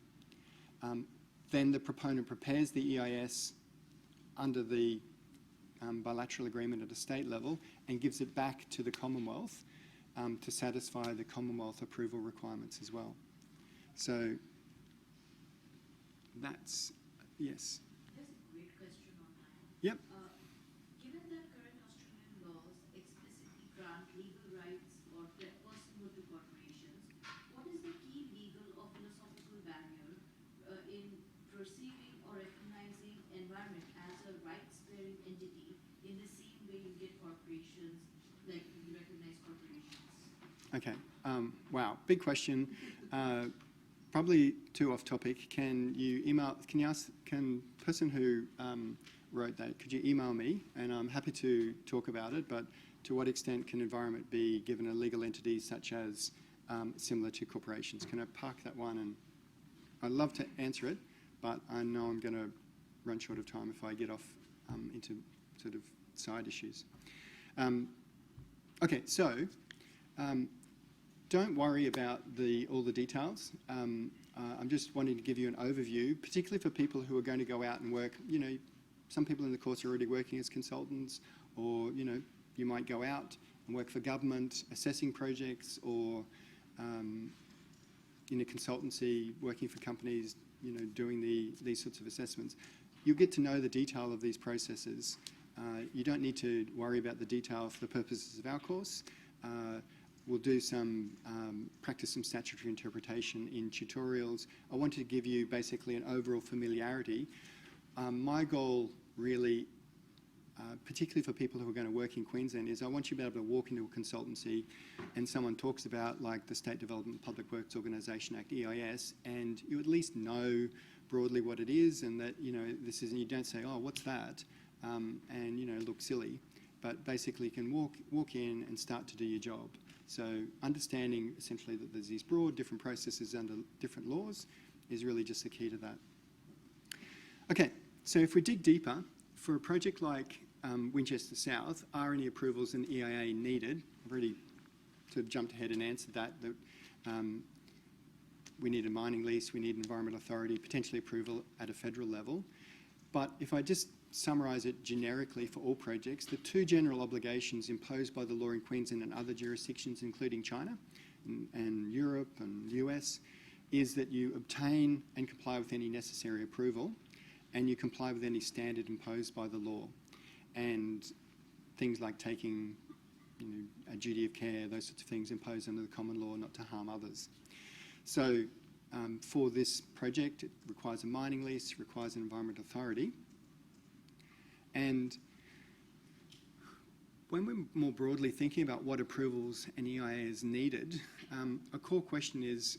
Then the proponent prepares the EIS under the bilateral agreement at a state level and gives it back to the Commonwealth to satisfy the Commonwealth approval requirements as well. So that's, yes. There's a great question online. Yep. Given that current Australian laws explicitly grant legal rights or personal to corporations, what is the key legal or philosophical barrier in perceiving or recognizing environment as a rights-bearing entity in the same way you get corporations, like you recognize corporations? Okay. Wow. Big question. Probably too off topic. Can person who wrote that, could you email me? And I'm happy to talk about it, but to what extent can environment be given a legal entity such as similar to corporations? Can I park that one? And I'd love to answer it, but I know I'm going to run short of time if I get off into sort of side issues. Okay, so don't worry about all the details. I'm just wanting to give you an overview, particularly for people who are going to go out and work. You know, some people in the course are already working as consultants, or you might go out and work for government, assessing projects, or in a consultancy, working for companies, doing these sorts of assessments. You'll get to know the detail of these processes. You don't need to worry about the detail for the purposes of our course. We'll do practice some statutory interpretation in tutorials. I wanted to give you basically an overall familiarity. My goal really, particularly for people who are going to work in Queensland, is I want you to be able to walk into a consultancy and someone talks about the State Development Public Works Organisation Act, EIS, and you at least know broadly what it is, and that, this is, and you don't say, oh, what's that? And, look silly. But basically you can walk in and start to do your job. So understanding essentially that there's these broad different processes under different laws is really just the key to that. Okay, so if we dig deeper, for a project like Winchester South, are any approvals in EIA needed? I've already sort of jumped ahead and answered that we need a mining lease, we need an environmental authority, potentially approval at a federal level. But if I just summarise it generically for all projects, the two general obligations imposed by the law in Queensland and other jurisdictions, including China and Europe and the US, is that you obtain and comply with any necessary approval, and you comply with any standard imposed by the law, and things like taking, a duty of care, those sorts of things imposed under the common law not to harm others. So for this project, it requires a mining lease, requires an environmental authority. And when we're more broadly thinking about what approvals an EIA is needed, a core question is,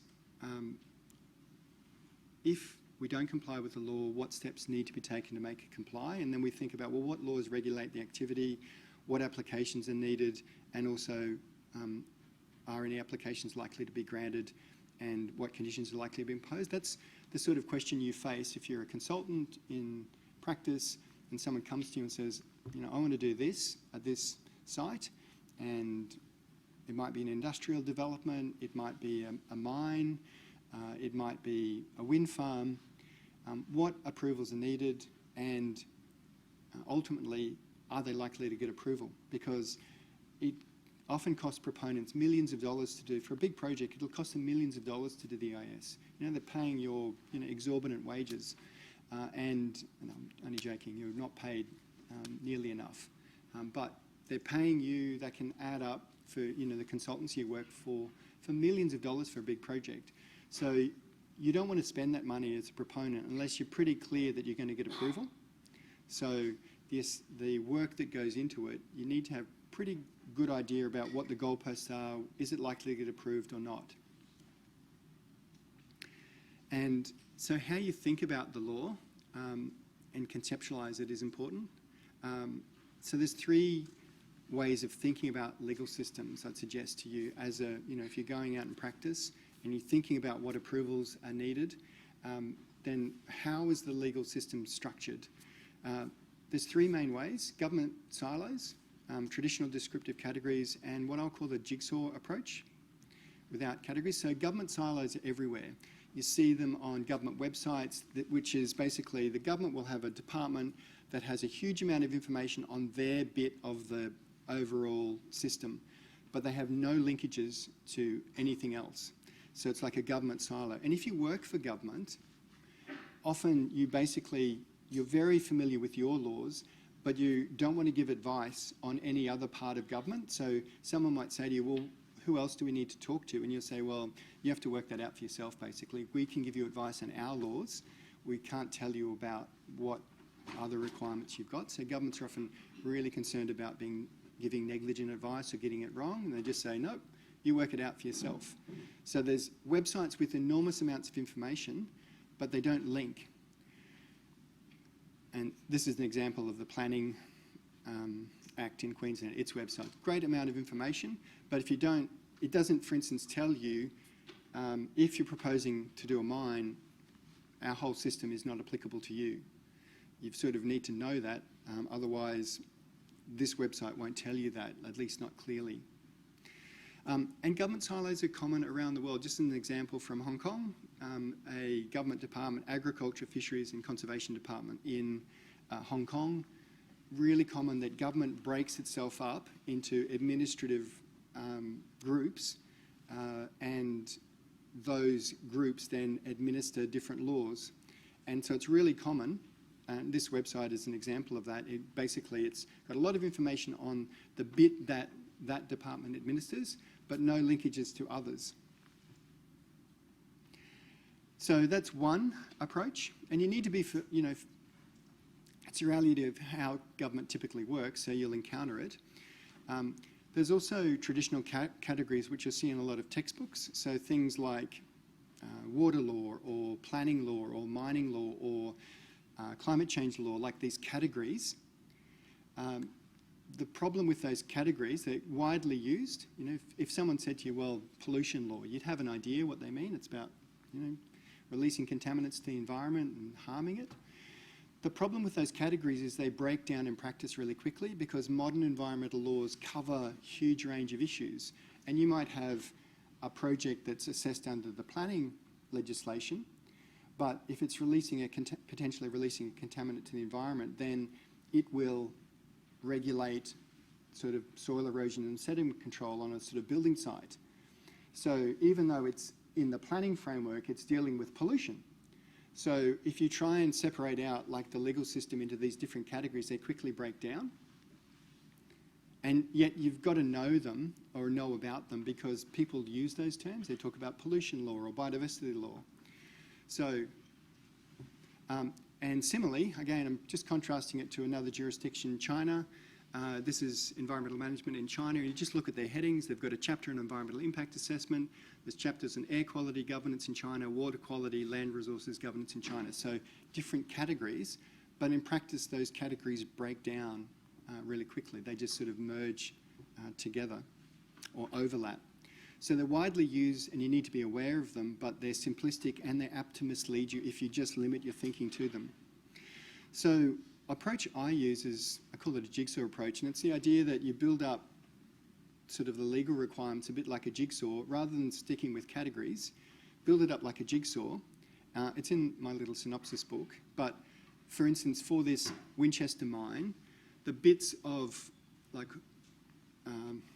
if we don't comply with the law, what steps need to be taken to make it comply? And then we think about, well, what laws regulate the activity, what applications are needed, and also are any applications likely to be granted, and what conditions are likely to be imposed? That's the sort of question you face if you're a consultant in practice and someone comes to you and says, I want to do this at this site, and it might be an industrial development, it might be a mine, it might be a wind farm. What approvals are needed, and ultimately, are they likely to get approval? Because it often costs proponents millions of dollars to do. For a big project, it'll cost them millions of dollars to do the EIS. They're paying your exorbitant wages, and I'm only joking, you're not paid nearly enough. But they're paying you, that can add up for the consultancy you work for millions of dollars for a big project. So you don't want to spend that money as a proponent unless you're pretty clear that you're going to get approval. So the work that goes into it, you need to have pretty good idea about what the goalposts are. Is it likely to get approved or not? And so how you think about the law and conceptualise it is important. So there's three ways of thinking about legal systems I'd suggest to you as if you're going out in practice and you're thinking about what approvals are needed, then how is the legal system structured? There's three main ways: government silos, traditional descriptive categories, and what I'll call the jigsaw approach without categories. So government silos are everywhere. You see them on government websites, which is basically the government will have a department that has a huge amount of information on their bit of the overall system, but they have no linkages to anything else. So it's like a government silo. And if you work for government, often you're very familiar with your laws, but you don't want to give advice on any other part of government. So someone might say to you, well, who else do we need to talk to? And you'll say, well, you have to work that out for yourself, basically. We can give you advice on our laws. We can't tell you about what other requirements you've got. So governments are often really concerned about giving negligent advice or getting it wrong, and they just say, nope, you work it out for yourself. So there's websites with enormous amounts of information, but they don't link. And this is an example of the Planning Act in Queensland, its website. Great amount of information, but if you don't, it doesn't, for instance, tell you if you're proposing to do a mine, our whole system is not applicable to you. You sort of need to know that, otherwise this website won't tell you that, at least not clearly. And government silos are common around the world. Just an example from Hong Kong, a government department, Agriculture, Fisheries and Conservation Department in Hong Kong, really common that government breaks itself up into administrative groups, and those groups then administer different laws. And so it's really common, and this website is an example of that. It's got a lot of information on the bit that that department administers, but no linkages to others. So that's one approach, and you need to be, it's a reality of how government typically works, so you'll encounter it. There's also traditional categories which you'll see in a lot of textbooks, so things like water law or planning law or mining law or climate change law, like these categories. The problem with those categories, they're widely used. If someone said to you, well, pollution law, you'd have an idea what they mean. It's about, releasing contaminants to the environment and harming it. The problem with those categories is they break down in practice really quickly because modern environmental laws cover a huge range of issues. And you might have a project that's assessed under the planning legislation, but if it's potentially releasing a contaminant to the environment, then it will regulate sort of soil erosion and sediment control on a sort of building site. So even though it's in the planning framework, it's dealing with pollution. So if you try and separate out like the legal system into these different categories, they quickly break down. And yet you've got to know them or know about them because people use those terms. They talk about pollution law or biodiversity law. So, and similarly, again, I'm just contrasting it to another jurisdiction, China. This is environmental management in China. You just look at their headings. They've got a chapter on environmental impact assessment. There's chapters on air quality governance in China, water quality, land resources governance in China. So different categories, but in practice, those categories break down really quickly. They just sort of merge together or overlap. So they're widely used and you need to be aware of them, but they're simplistic and they're apt to mislead you if you just limit your thinking to them. So approach I use is, I call it a jigsaw approach, and it's the idea that you build up sort of the legal requirements a bit like a jigsaw, rather than sticking with categories, build it up like a jigsaw. It's in my little synopsis book, but for instance, for this Winchester mine, the bits of like,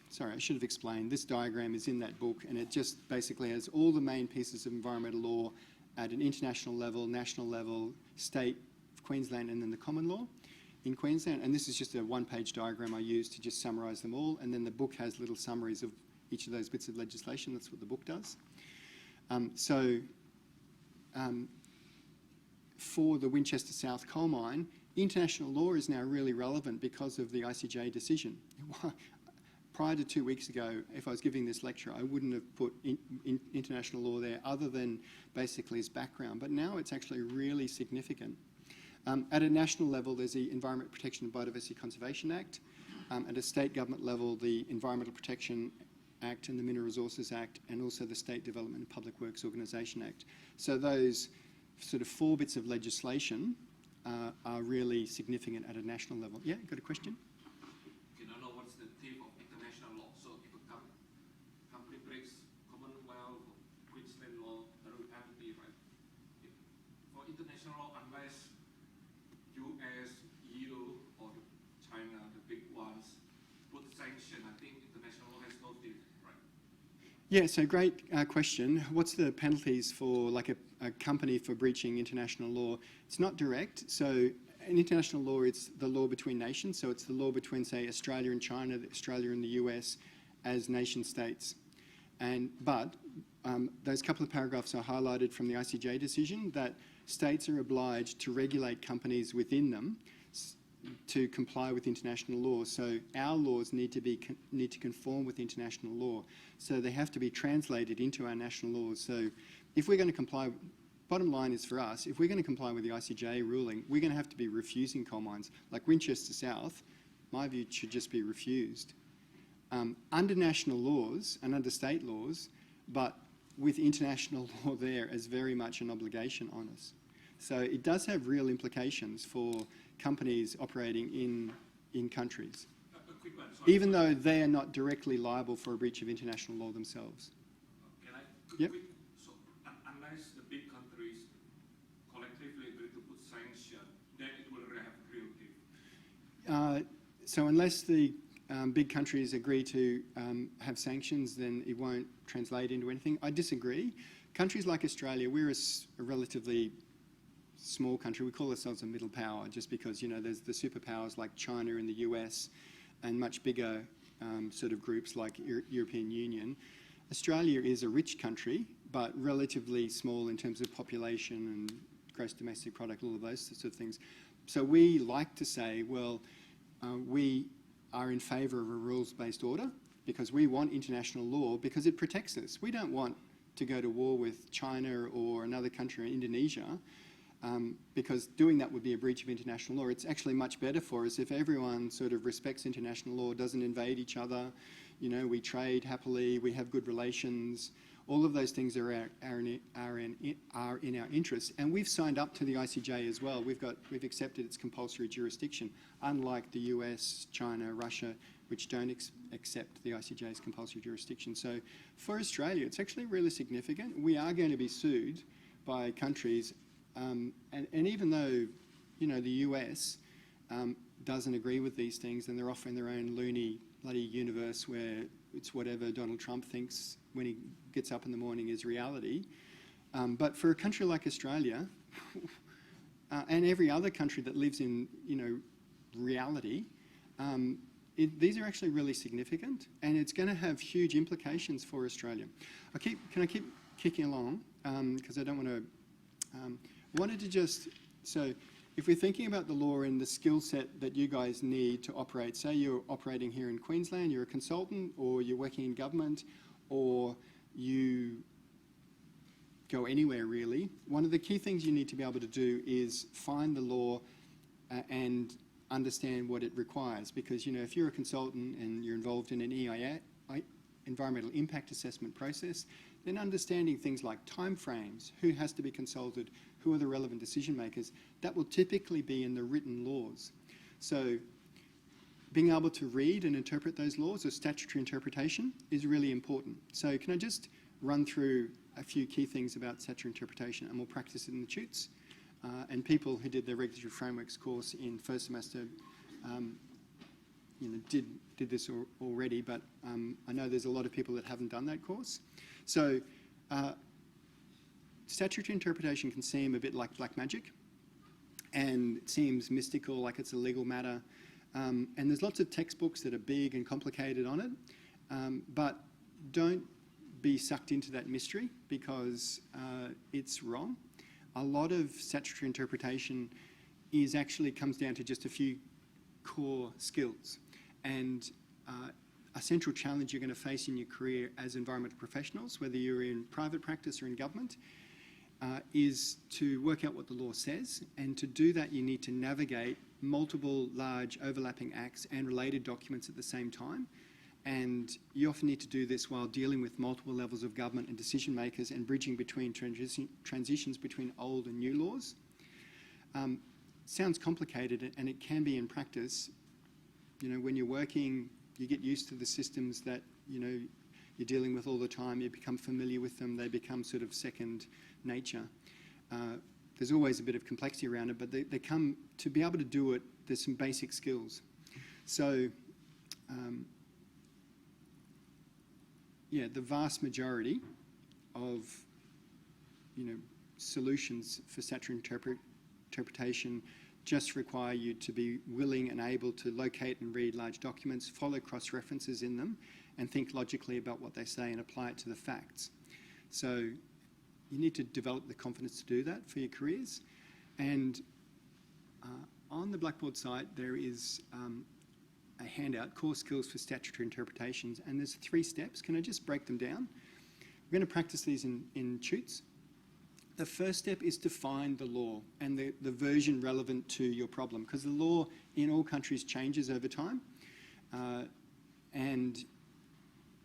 sorry, I should have explained, this diagram is in that book and it just basically has all the main pieces of environmental law at an international level, national level, state, Queensland, and then the common law in Queensland. And this is just a one-page diagram I use to just summarise them all. And then the book has little summaries of each of those bits of legislation. That's what the book does. For the Winchester South coal mine, international law is now really relevant because of the ICJ decision. Prior to 2 weeks ago, if I was giving this lecture, I wouldn't have put international law there other than basically as background. But now it's actually really significant. At a national level, there's the Environment Protection and Biodiversity Conservation Act. At a state government level, the Environmental Protection Act and the Mineral Resources Act, and also the State Development and Public Works Organisation Act. So those sort of 4 bits of legislation are really significant at a national level. Yeah, got a question? Can I know what's the theme of international law? So if a company breaks Commonwealth or Queensland law, there will have to be, right? For international law, unless US, EU, or China, the big ones, put sanction, I think international law has no theme, right? Yeah, so great question. What's the penalties for like a company for breaching international law? It's not direct. So in international law, it's the law between nations. So it's the law between, say, Australia and China, Australia and the US as nation states. But those couple of paragraphs are highlighted from the ICJ decision that states are obliged to regulate companies within them to comply with international law. So our laws need to conform with international law. So they have to be translated into our national laws. So if we're going to comply, bottom line is for us, if we're going to comply with the ICJ ruling, we're going to have to be refusing coal mines. Like Winchester South, my view, should just be refused. Under national laws and under state laws, but with international law there as very much an obligation on us. So it does have real implications for companies operating in countries, A quick one, sorry. even though they are not directly liable for a breach of international law themselves. Can I? Yep. Quick, so unless the big countries collectively agree to put sanction, then it will have real teeth. So unless the big countries agree to have sanctions, then it won't translate into anything. I disagree. Countries like Australia, we're a relatively small country. We call ourselves a middle power just because, you know, there's the superpowers like China and the US and much bigger sort of groups like European Union. Australia is a rich country, but relatively small in terms of population and gross domestic product, all of those sorts of things. So we like to say, well, we are in favour of a rules-based order because we want international law because it protects us. We don't want to go to war with China or another country, Indonesia, because doing that would be a breach of international law. It's actually much better for us if everyone sort of respects international law, doesn't invade each other, you know, we trade happily, we have good relations. All of those things are in our interest. And we've signed up to the ICJ as well. We've accepted its compulsory jurisdiction, unlike the US, China, Russia, which don't accept the ICJ's compulsory jurisdiction. So for Australia, it's actually really significant. We are going to be sued by countries, and even though, you know, the US doesn't agree with these things and they're offering their own loony bloody universe where it's whatever Donald Trump thinks when he gets up in the morning is reality. But for a country like Australia, and every other country that lives in, reality, these are actually really significant, and it's going to have huge implications for Australia. Can I keep kicking along? Because I don't want to. Wanted to just, so if we're thinking about the law and the skill set that you guys need to operate, say you're operating here in Queensland, you're a consultant, or you're working in government, or you go anywhere really, one of the key things you need to be able to do is find the law and understand what it requires. Because, if you're a consultant and you're involved in an EIA, environmental impact assessment process, then understanding things like timeframes, who has to be consulted, who are the relevant decision makers, that will typically be in the written laws. So being able to read and interpret those laws, or statutory interpretation, is really important. So can I just run through a few key things about statutory interpretation, and we'll practice it in the tutes. And people who did their regulatory frameworks course in first semester did this already, but I know there's a lot of people that haven't done that course. So statutory interpretation can seem a bit like black magic, and it seems mystical, like it's a legal matter. And there's lots of textbooks that are big and complicated on it, but don't be sucked into that mystery, because it's wrong. A lot of statutory interpretation actually comes down to just a few core skills. And a central challenge you're going to face in your career as environmental professionals, whether you're in private practice or in government, is to work out what the law says. And to do that, you need to navigate multiple large overlapping acts and related documents at the same time. And you often need to do this while dealing with multiple levels of government and decision makers, and bridging between transitions between old and new laws. Sounds complicated, and it can be in practice. When you're working, you get used to the systems that you're dealing with all the time. You become familiar with them. They become sort of second nature. There's always a bit of complexity around it, but they come to be able to do it. There's some basic skills. So. The vast majority of, solutions for statutory interpretation just require you to be willing and able to locate and read large documents, follow cross-references in them, and think logically about what they say and apply it to the facts. So you need to develop the confidence to do that for your careers. And on the Blackboard site, there is a handout, Core Skills for Statutory Interpretations, and there's 3 steps. Can I just break them down? We're going to practice these in tutes. The first step is to find the law and the version relevant to your problem, because the law in all countries changes over time. And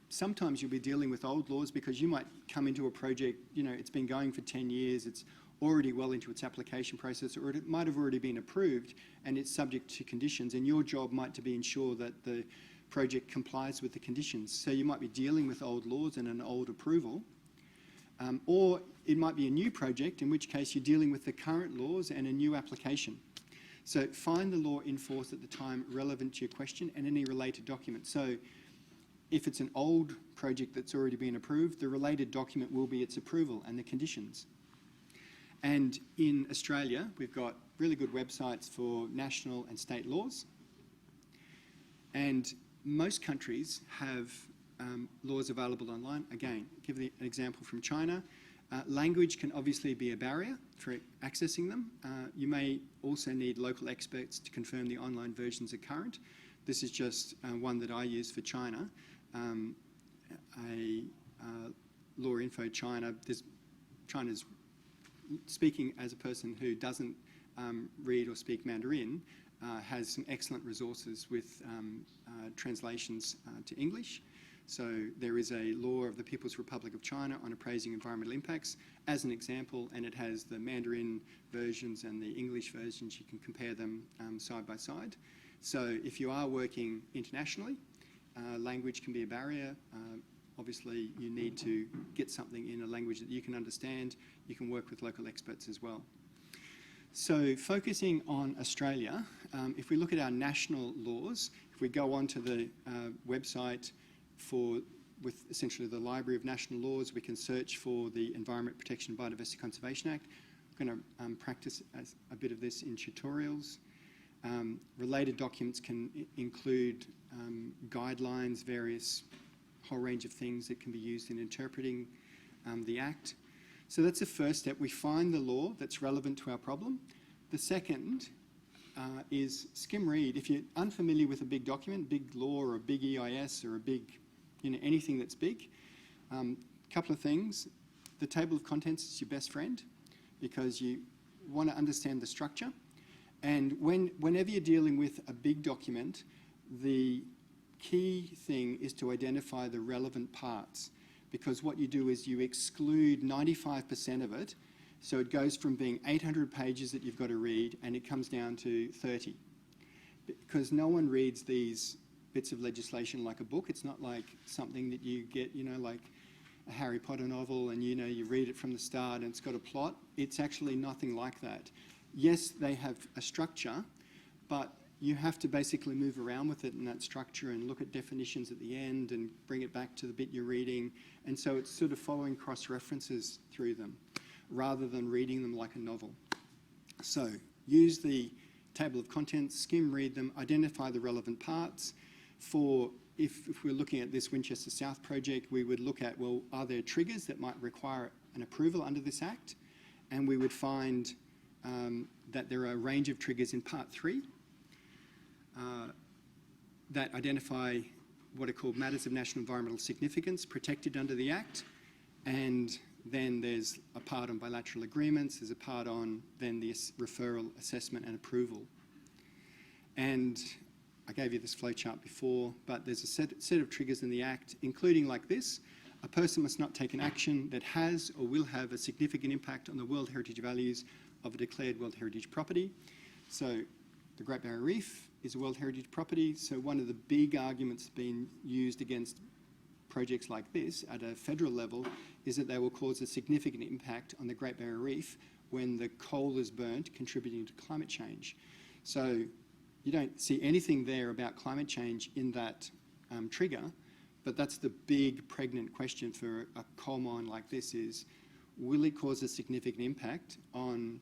sometimes you'll be dealing with old laws, because you might come into a project, it's been going for 10 years, it's already well into its application process, or it might have already been approved and it's subject to conditions, and your job might be ensure that the project complies with the conditions. So you might be dealing with old laws and an old approval, or it might be a new project, in which case you're dealing with the current laws and a new application. So find the law in force at the time relevant to your question and any related document. So if it's an old project that's already been approved, the related document will be its approval and the conditions. And in Australia, we've got really good websites for national and state laws. And most countries have laws available online. Again, give an example from China. Language can obviously be a barrier for accessing them. You may also need local experts to confirm the online versions are current. This is just one that I use for China. Law Info China, China's, speaking as a person who doesn't read or speak Mandarin, has some excellent resources with translations to English. So there is a law of the People's Republic of China on appraising environmental impacts as an example, and it has the Mandarin versions and the English versions. You can compare them side by side. So if you are working internationally, language can be a barrier. Obviously, you need to get something in a language that you can understand. You can work with local experts as well. So focusing on Australia, if we look at our national laws, if we go onto the website with essentially the Library of National Laws, we can search for the Environment Protection and Biodiversity Conservation Act. We're going to practice a bit of this in tutorials. Related documents can include guidelines, various whole range of things that can be used in interpreting the Act. So that's the first step. We find the law that's relevant to our problem. The second is skim read. If you're unfamiliar with a big document, big law or a big EIS or a big, anything that's big, couple of things. The table of contents is your best friend because you want to understand the structure. And whenever you're dealing with a big document, the key thing is to identify the relevant parts, because what you do is you exclude 95% of it, so it goes from being 800 pages that you've got to read and it comes down to 30. Because no one reads these bits of legislation like a book. It's not like something that you get, like a Harry Potter novel and you read it from the start and it's got a plot. It's actually nothing like that. Yes, they have a structure, but you have to basically move around with it in that structure and look at definitions at the end and bring it back to the bit you're reading. And so it's sort of following cross-references through them rather than reading them like a novel. So use the table of contents, skim read them, identify the relevant parts. If we're looking at this Winchester South project, we would look at, well, are there triggers that might require an approval under this Act? And we would find that there are a range of triggers in Part 3 that identify what are called matters of national environmental significance protected under the Act. And then there's a part on bilateral agreements, there's a part on then the referral, assessment and approval. And I gave you this flowchart before, but there's a set of triggers in the Act, including like this: a person must not take an action that has or will have a significant impact on the World Heritage values of a declared World Heritage property. So the Great Barrier Reef is a World Heritage property, so one of the big arguments being used against projects like this at a federal level is that they will cause a significant impact on the Great Barrier Reef when the coal is burnt, contributing to climate change. So you don't see anything there about climate change in that trigger, but that's the big pregnant question for a coal mine like this is, will it cause a significant impact on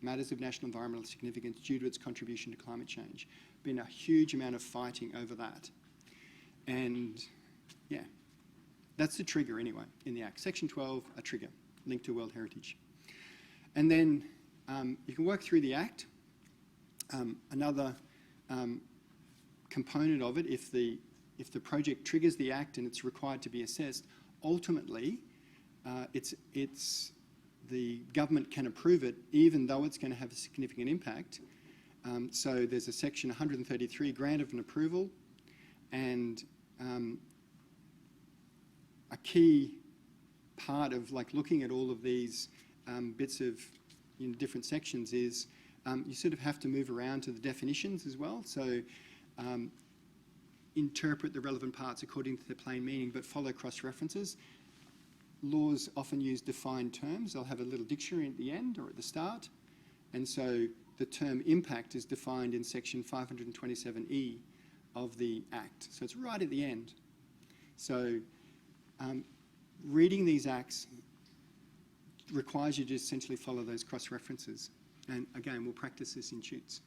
matters of national environmental significance due to its contribution to climate change? Been a huge amount of fighting over that. And yeah, that's the trigger anyway in the Act. Section 12, a trigger linked to World Heritage. And then you can work through the Act. Another component of it, if the project triggers the Act and it's required to be assessed, ultimately the government can approve it even though it's going to have a significant impact. So there's a section 133, grant of an approval, and a key part of looking at all of these bits of different sections is you sort of have to move around to the definitions as well. So interpret the relevant parts according to their plain meaning, but follow cross-references. Laws often use defined terms. They'll have a little dictionary at the end or at the start. And so the term impact is defined in section 527E of the Act. So it's right at the end. So reading these Acts requires you to essentially follow those cross-references. And again, we'll practice this in tutes.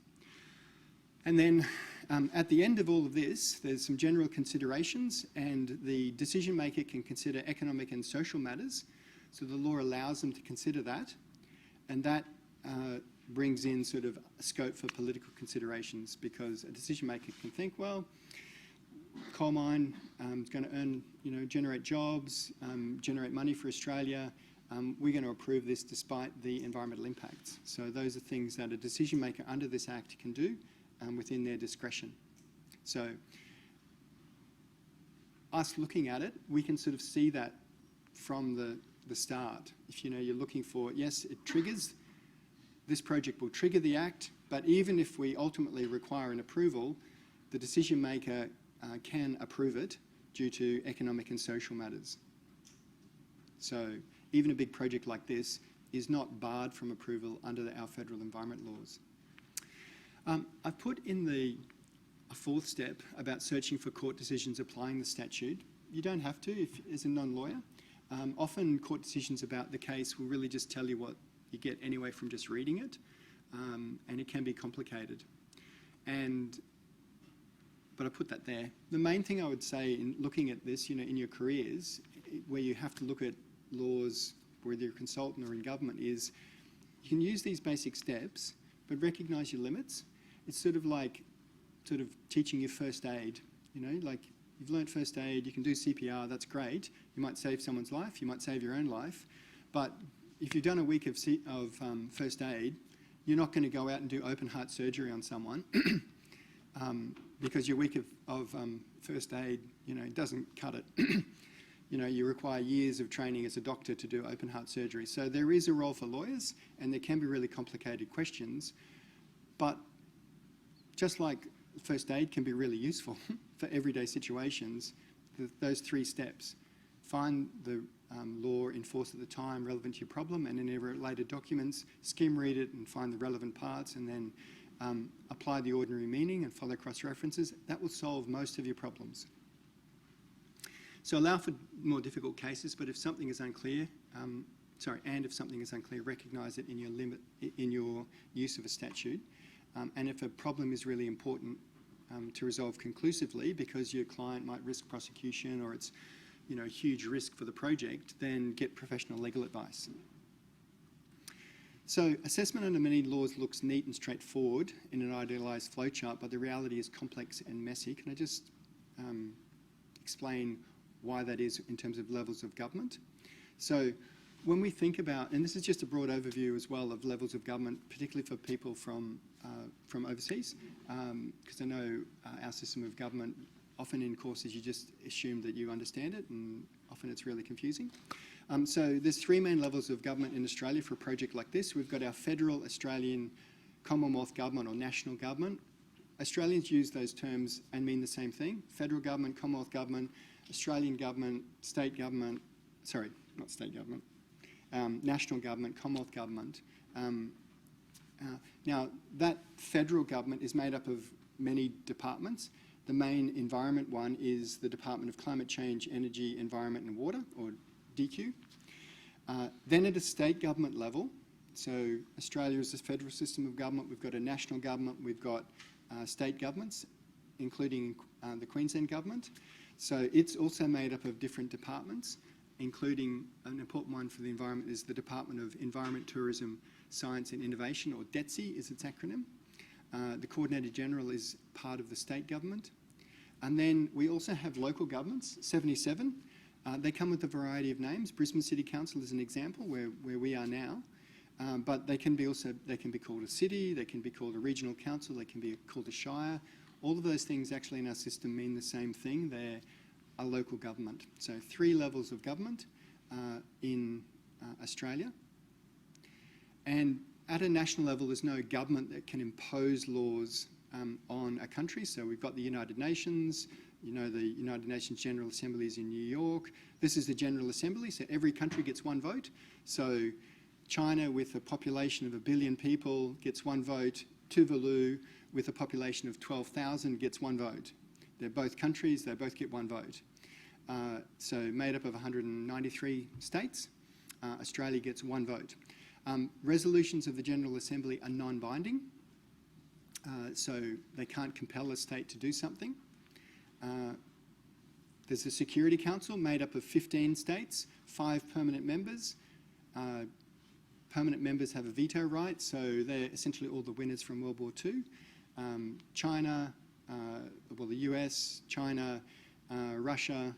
And then at the end of all of this, there's some general considerations, and the decision maker can consider economic and social matters. So the law allows them to consider that, and that brings in sort of a scope for political considerations, because a decision maker can think, well, coal mine is going to earn, generate jobs, generate money for Australia. We're going to approve this despite the environmental impacts. So those are things that a decision maker under this Act can do within their discretion. So us looking at it, we can sort of see that from the start. If you're looking for, yes, it triggers, this project will trigger the Act, but even if we ultimately require an approval, the decision maker can approve it due to economic and social matters. So even a big project like this, is not barred from approval under our federal environment laws. I've put in a fourth step about searching for court decisions applying the statute. You don't have to if as a non-lawyer. Often court decisions about the case will really just tell you what you get anyway from just reading it, and it can be complicated. But I put that there. The main thing I would say in looking at this, in your careers, where you have to look at laws, whether you're a consultant or in government, is you can use these basic steps, but recognise your limits. It's sort of like teaching you first aid. Like you've learnt first aid, you can do CPR, that's great. You might save someone's life, you might save your own life, but if you've done a week of first aid, you're not going to go out and do open heart surgery on someone because your week of first aid, doesn't cut it. You require years of training as a doctor to do open heart surgery. So there is a role for lawyers, and there can be really complicated questions, but just like first aid can be really useful for everyday situations, those three steps: find the law in force at the time relevant to your problem, and in any related documents, skim read it and find the relevant parts, and then apply the ordinary meaning and follow cross-references. That will solve most of your problems. So allow for more difficult cases, but if something is unclear, if something is unclear, recognise it in your use of a statute. And if a problem is really important to resolve conclusively because your client might risk prosecution or it's a huge risk for the project, then get professional legal advice. So assessment under many laws looks neat and straightforward in an idealised flowchart, but the reality is complex and messy. Can I just explain why that is in terms of levels of government? So when we think about, and this is just a broad overview as well of levels of government, particularly for people from overseas, because I know our system of government, often in courses you just assume that you understand it, and often it's really confusing. So there's three main levels of government in Australia for a project like this. We've got our federal, Australian, Commonwealth government or national government. Australians use those terms and mean the same thing: federal government, Commonwealth government, Australian government, state government, sorry, not state government, national government, Commonwealth government. Now, that federal government is made up of many departments. The main environment one is the Department of Climate Change, Energy, Environment and Water, or DQ. Then at a state government level, so Australia is a federal system of government, we've got a national government, we've got state governments, including the Queensland government. So it's also made up of different departments, including an important one for the environment is the Department of Environment, Tourism, Science and Innovation, or DETSI is its acronym. The Coordinator General is part of the state government. And then we also have local governments, 77. They come with a variety of names. Brisbane City Council is an example where we are now. But they can be called a city, they can be called a regional council, they can be called a shire. All of those things actually in our system mean the same thing. They're a local government. So 3 levels of government in Australia. And at a national level, there's no government that can impose laws on a country. So we've got the United Nations, the United Nations General Assembly is in New York. This is the General Assembly, so every country gets 1 vote. So China, with a population of 1 billion people, gets 1 vote. Tuvalu, with a population of 12,000, gets 1 vote. They're both countries, they both get 1 vote. So made up of 193 states, Australia gets 1 vote. Resolutions of the General Assembly are non-binding, so they can't compel a state to do something. There's a Security Council made up of 15 states, 5 permanent members. Permanent members have a veto right, so they're essentially all the winners from World War II. China, the US, China, Russia,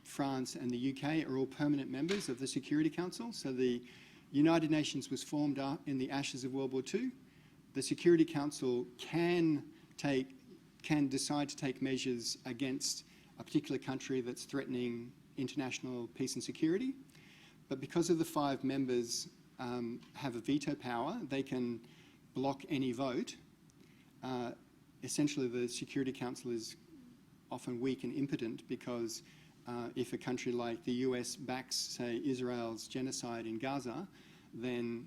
France and the UK are all permanent members of the Security Council. So the United Nations was formed in the ashes of World War II. The Security Council can decide to take measures against a particular country that's threatening international peace and security. But because of the 5 members have a veto power, they can block any vote. Essentially, the Security Council is often weak and impotent because if a country like the US backs, say, Israel's genocide in Gaza, then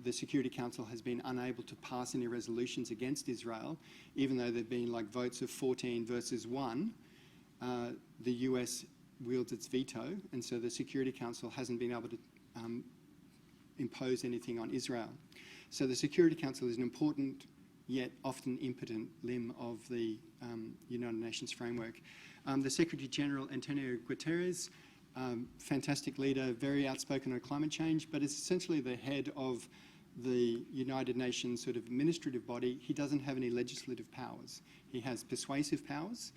the Security Council has been unable to pass any resolutions against Israel, even though there have been like votes of 14 versus 1. The US wields its veto, and so the Security Council hasn't been able to impose anything on Israel. So the Security Council is an important yet often impotent limb of the United Nations framework. The Secretary General, Antonio Guterres, fantastic leader, very outspoken on climate change, but is essentially the head of the United Nations sort of administrative body. He doesn't have any legislative powers. He has persuasive powers,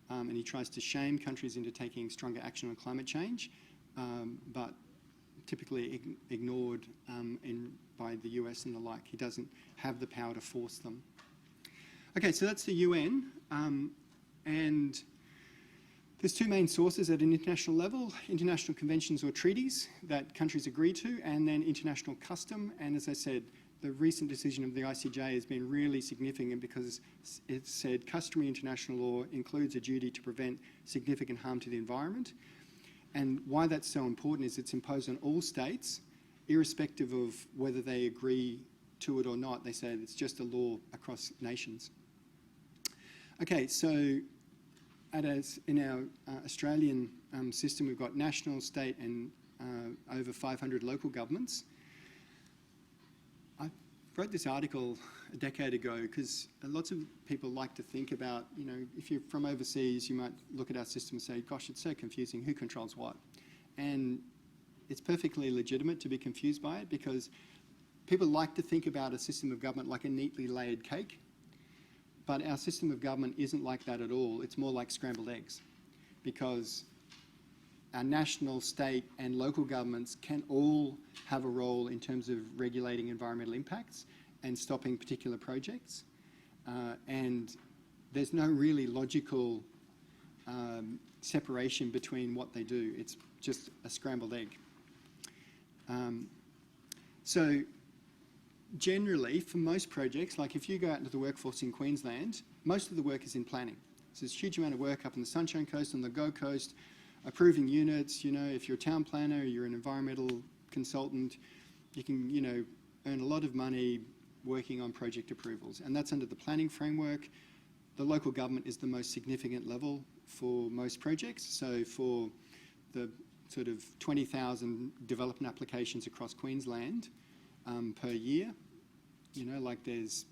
and he tries to shame countries into taking stronger action on climate change, but typically ignored by the US and the like. He doesn't have the power to force them. Okay, so that's the UN, and there's two main sources at an international level: international conventions or treaties that countries agree to, and then international custom. And as I said, the recent decision of the ICJ has been really significant because it said customary international law includes a duty to prevent significant harm to the environment. And why that's so important is it's imposed on all states, irrespective of whether they agree to it or not. They say it's just a law across nations. Okay, so in our Australian system, we've got national, state, and over 500 local governments. I wrote this article a decade ago because lots of people like to think about, you know, if you're from overseas, you might look at our system and say, gosh, it's so confusing, who controls what? And it's perfectly legitimate to be confused by it because people like to think about a system of government like a neatly layered cake, but our system of government isn't like that at all. It's more like scrambled eggs because our national, state and local governments can all have a role in terms of regulating environmental impacts and stopping particular projects. And there's no really logical separation between what they do. It's just a scrambled egg. So generally, for most projects, like if you go out into the workforce in Queensland, most of the work is in planning. So there's a huge amount of work up in the Sunshine Coast, on the Gold Coast, approving units. You know, if you're a town planner, you're an environmental consultant, you can, you know, earn a lot of money working on project approvals. And that's under the planning framework. The local government is the most significant level for most projects. So for the sort of 20,000 development applications across Queensland per year, you know, like there's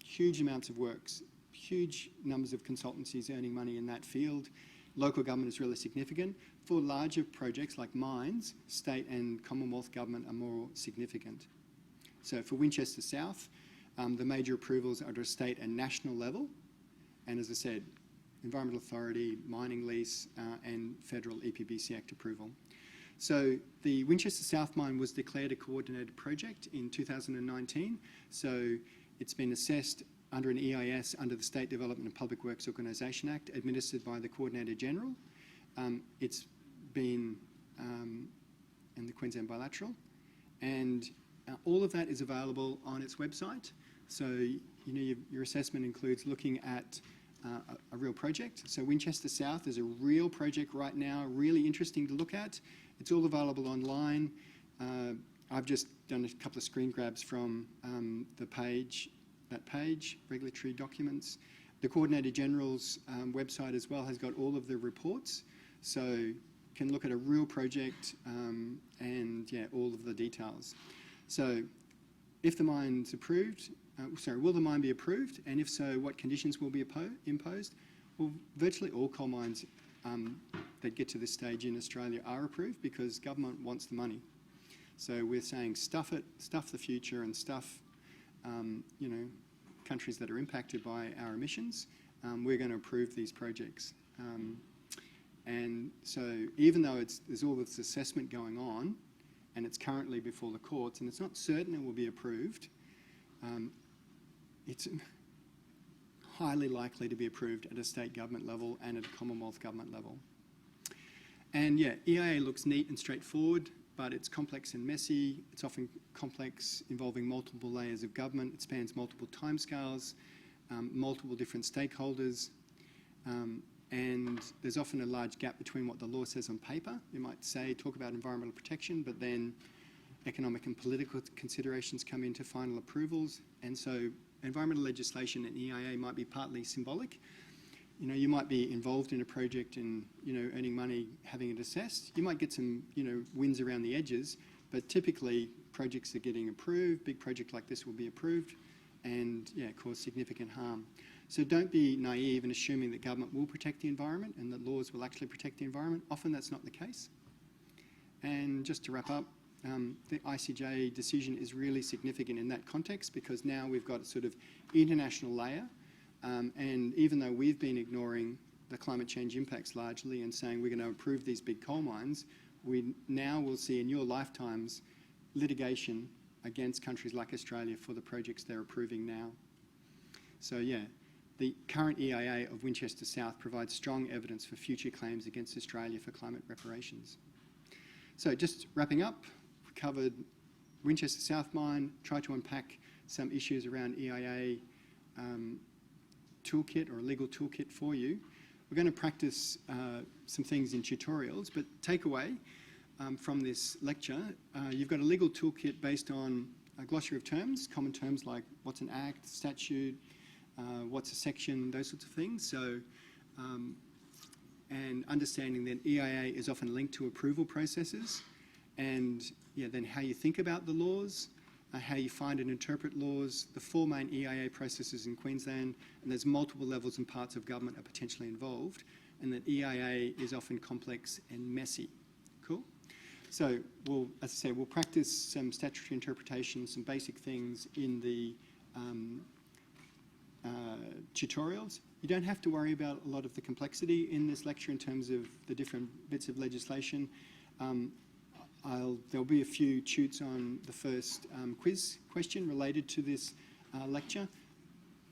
huge amounts of works, huge numbers of consultancies earning money in that field. Local government is really significant. For larger projects like mines, state and Commonwealth government are more significant. So for Winchester South, the major approvals are at a state and national level. And as I said, Environmental Authority, mining lease, and federal EPBC Act approval. So the Winchester South mine was declared a coordinated project in 2019. So it's been assessed under an EIS under the State Development and Public Works Organisation Act, administered by the Coordinator General. It's been in the Queensland Bilateral, and all of that is available on its website. So you know your assessment includes looking at a real project. So Winchester South is a real project right now, really interesting to look at. It's all available online. I've just done a couple of screen grabs from that page, regulatory documents. The Coordinator General's website as well has got all of the reports, so you can look at a real project and yeah, all of the details. So if the mine's approved, will the mine be approved? And if so, what conditions will be imposed? Well, virtually all coal mines that get to this stage in Australia are approved because government wants the money. So we're saying stuff it, stuff the future, and stuff, you know, countries that are impacted by our emissions. We're going to approve these projects. And so even though there's all this assessment going on, and it's currently before the courts, and it's not certain it will be approved, it's highly likely to be approved at a state government level and at a Commonwealth government level. And yeah, EIA looks neat and straightforward, but it's complex and messy. It's often complex, involving multiple layers of government. It spans multiple timescales, multiple different stakeholders, and there's often a large gap between what the law says on paper. You might say, talk about environmental protection, but then economic and political considerations come into final approvals, and so environmental legislation and EIA might be partly symbolic. You know, you might be involved in a project and, you know, earning money, having it assessed. You might get some, you know, wins around the edges, but typically projects are getting approved. Big project like this will be approved and, yeah, cause significant harm. So don't be naive in assuming that government will protect the environment and that laws will actually protect the environment. Often that's not the case. And just to wrap up, the ICJ decision is really significant in that context because now we've got a sort of international layer, and even though we've been ignoring the climate change impacts largely and saying we're going to approve these big coal mines, we now will see in your lifetimes litigation against countries like Australia for the projects they're approving now. So yeah, the current EIA of Winchester South provides strong evidence for future claims against Australia for climate reparations. So just wrapping up, we covered Winchester South mine, tried to unpack some issues around EIA toolkit or a legal toolkit for you. We're going to practice some things in tutorials, but takeaway from this lecture, you've got a legal toolkit based on a glossary of terms, common terms like what's an act, statute, what's a section, those sorts of things. So, and understanding that EIA is often linked to approval processes, and yeah, then how you think about the laws, how you find and interpret laws, the 4 main EIA processes in Queensland, and there's multiple levels and parts of government are potentially involved, and that EIA is often complex and messy. Cool? So we'll, as I say, we'll practice some statutory interpretation, some basic things in the tutorials. You don't have to worry about a lot of the complexity in this lecture in terms of the different bits of legislation. There'll be a few tutes on the first quiz question related to this lecture.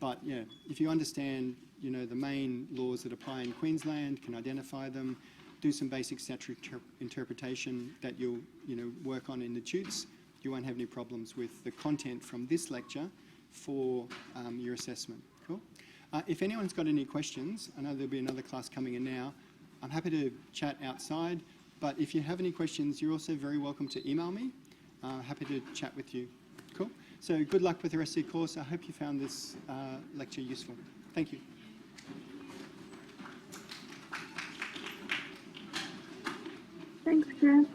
But yeah, if you understand, you know, the main laws that apply in Queensland, can identify them, do some basic statutory interpretation that you'll, you know, work on in the tutes, you won't have any problems with the content from this lecture for your assessment. Cool? If anyone's got any questions, I know there'll be another class coming in now. I'm happy to chat outside, but if you have any questions, you're also very welcome to email me. Happy to chat with you. Cool? So good luck with the rest of your course. I hope you found this lecture useful. Thank you. Thanks, Chris.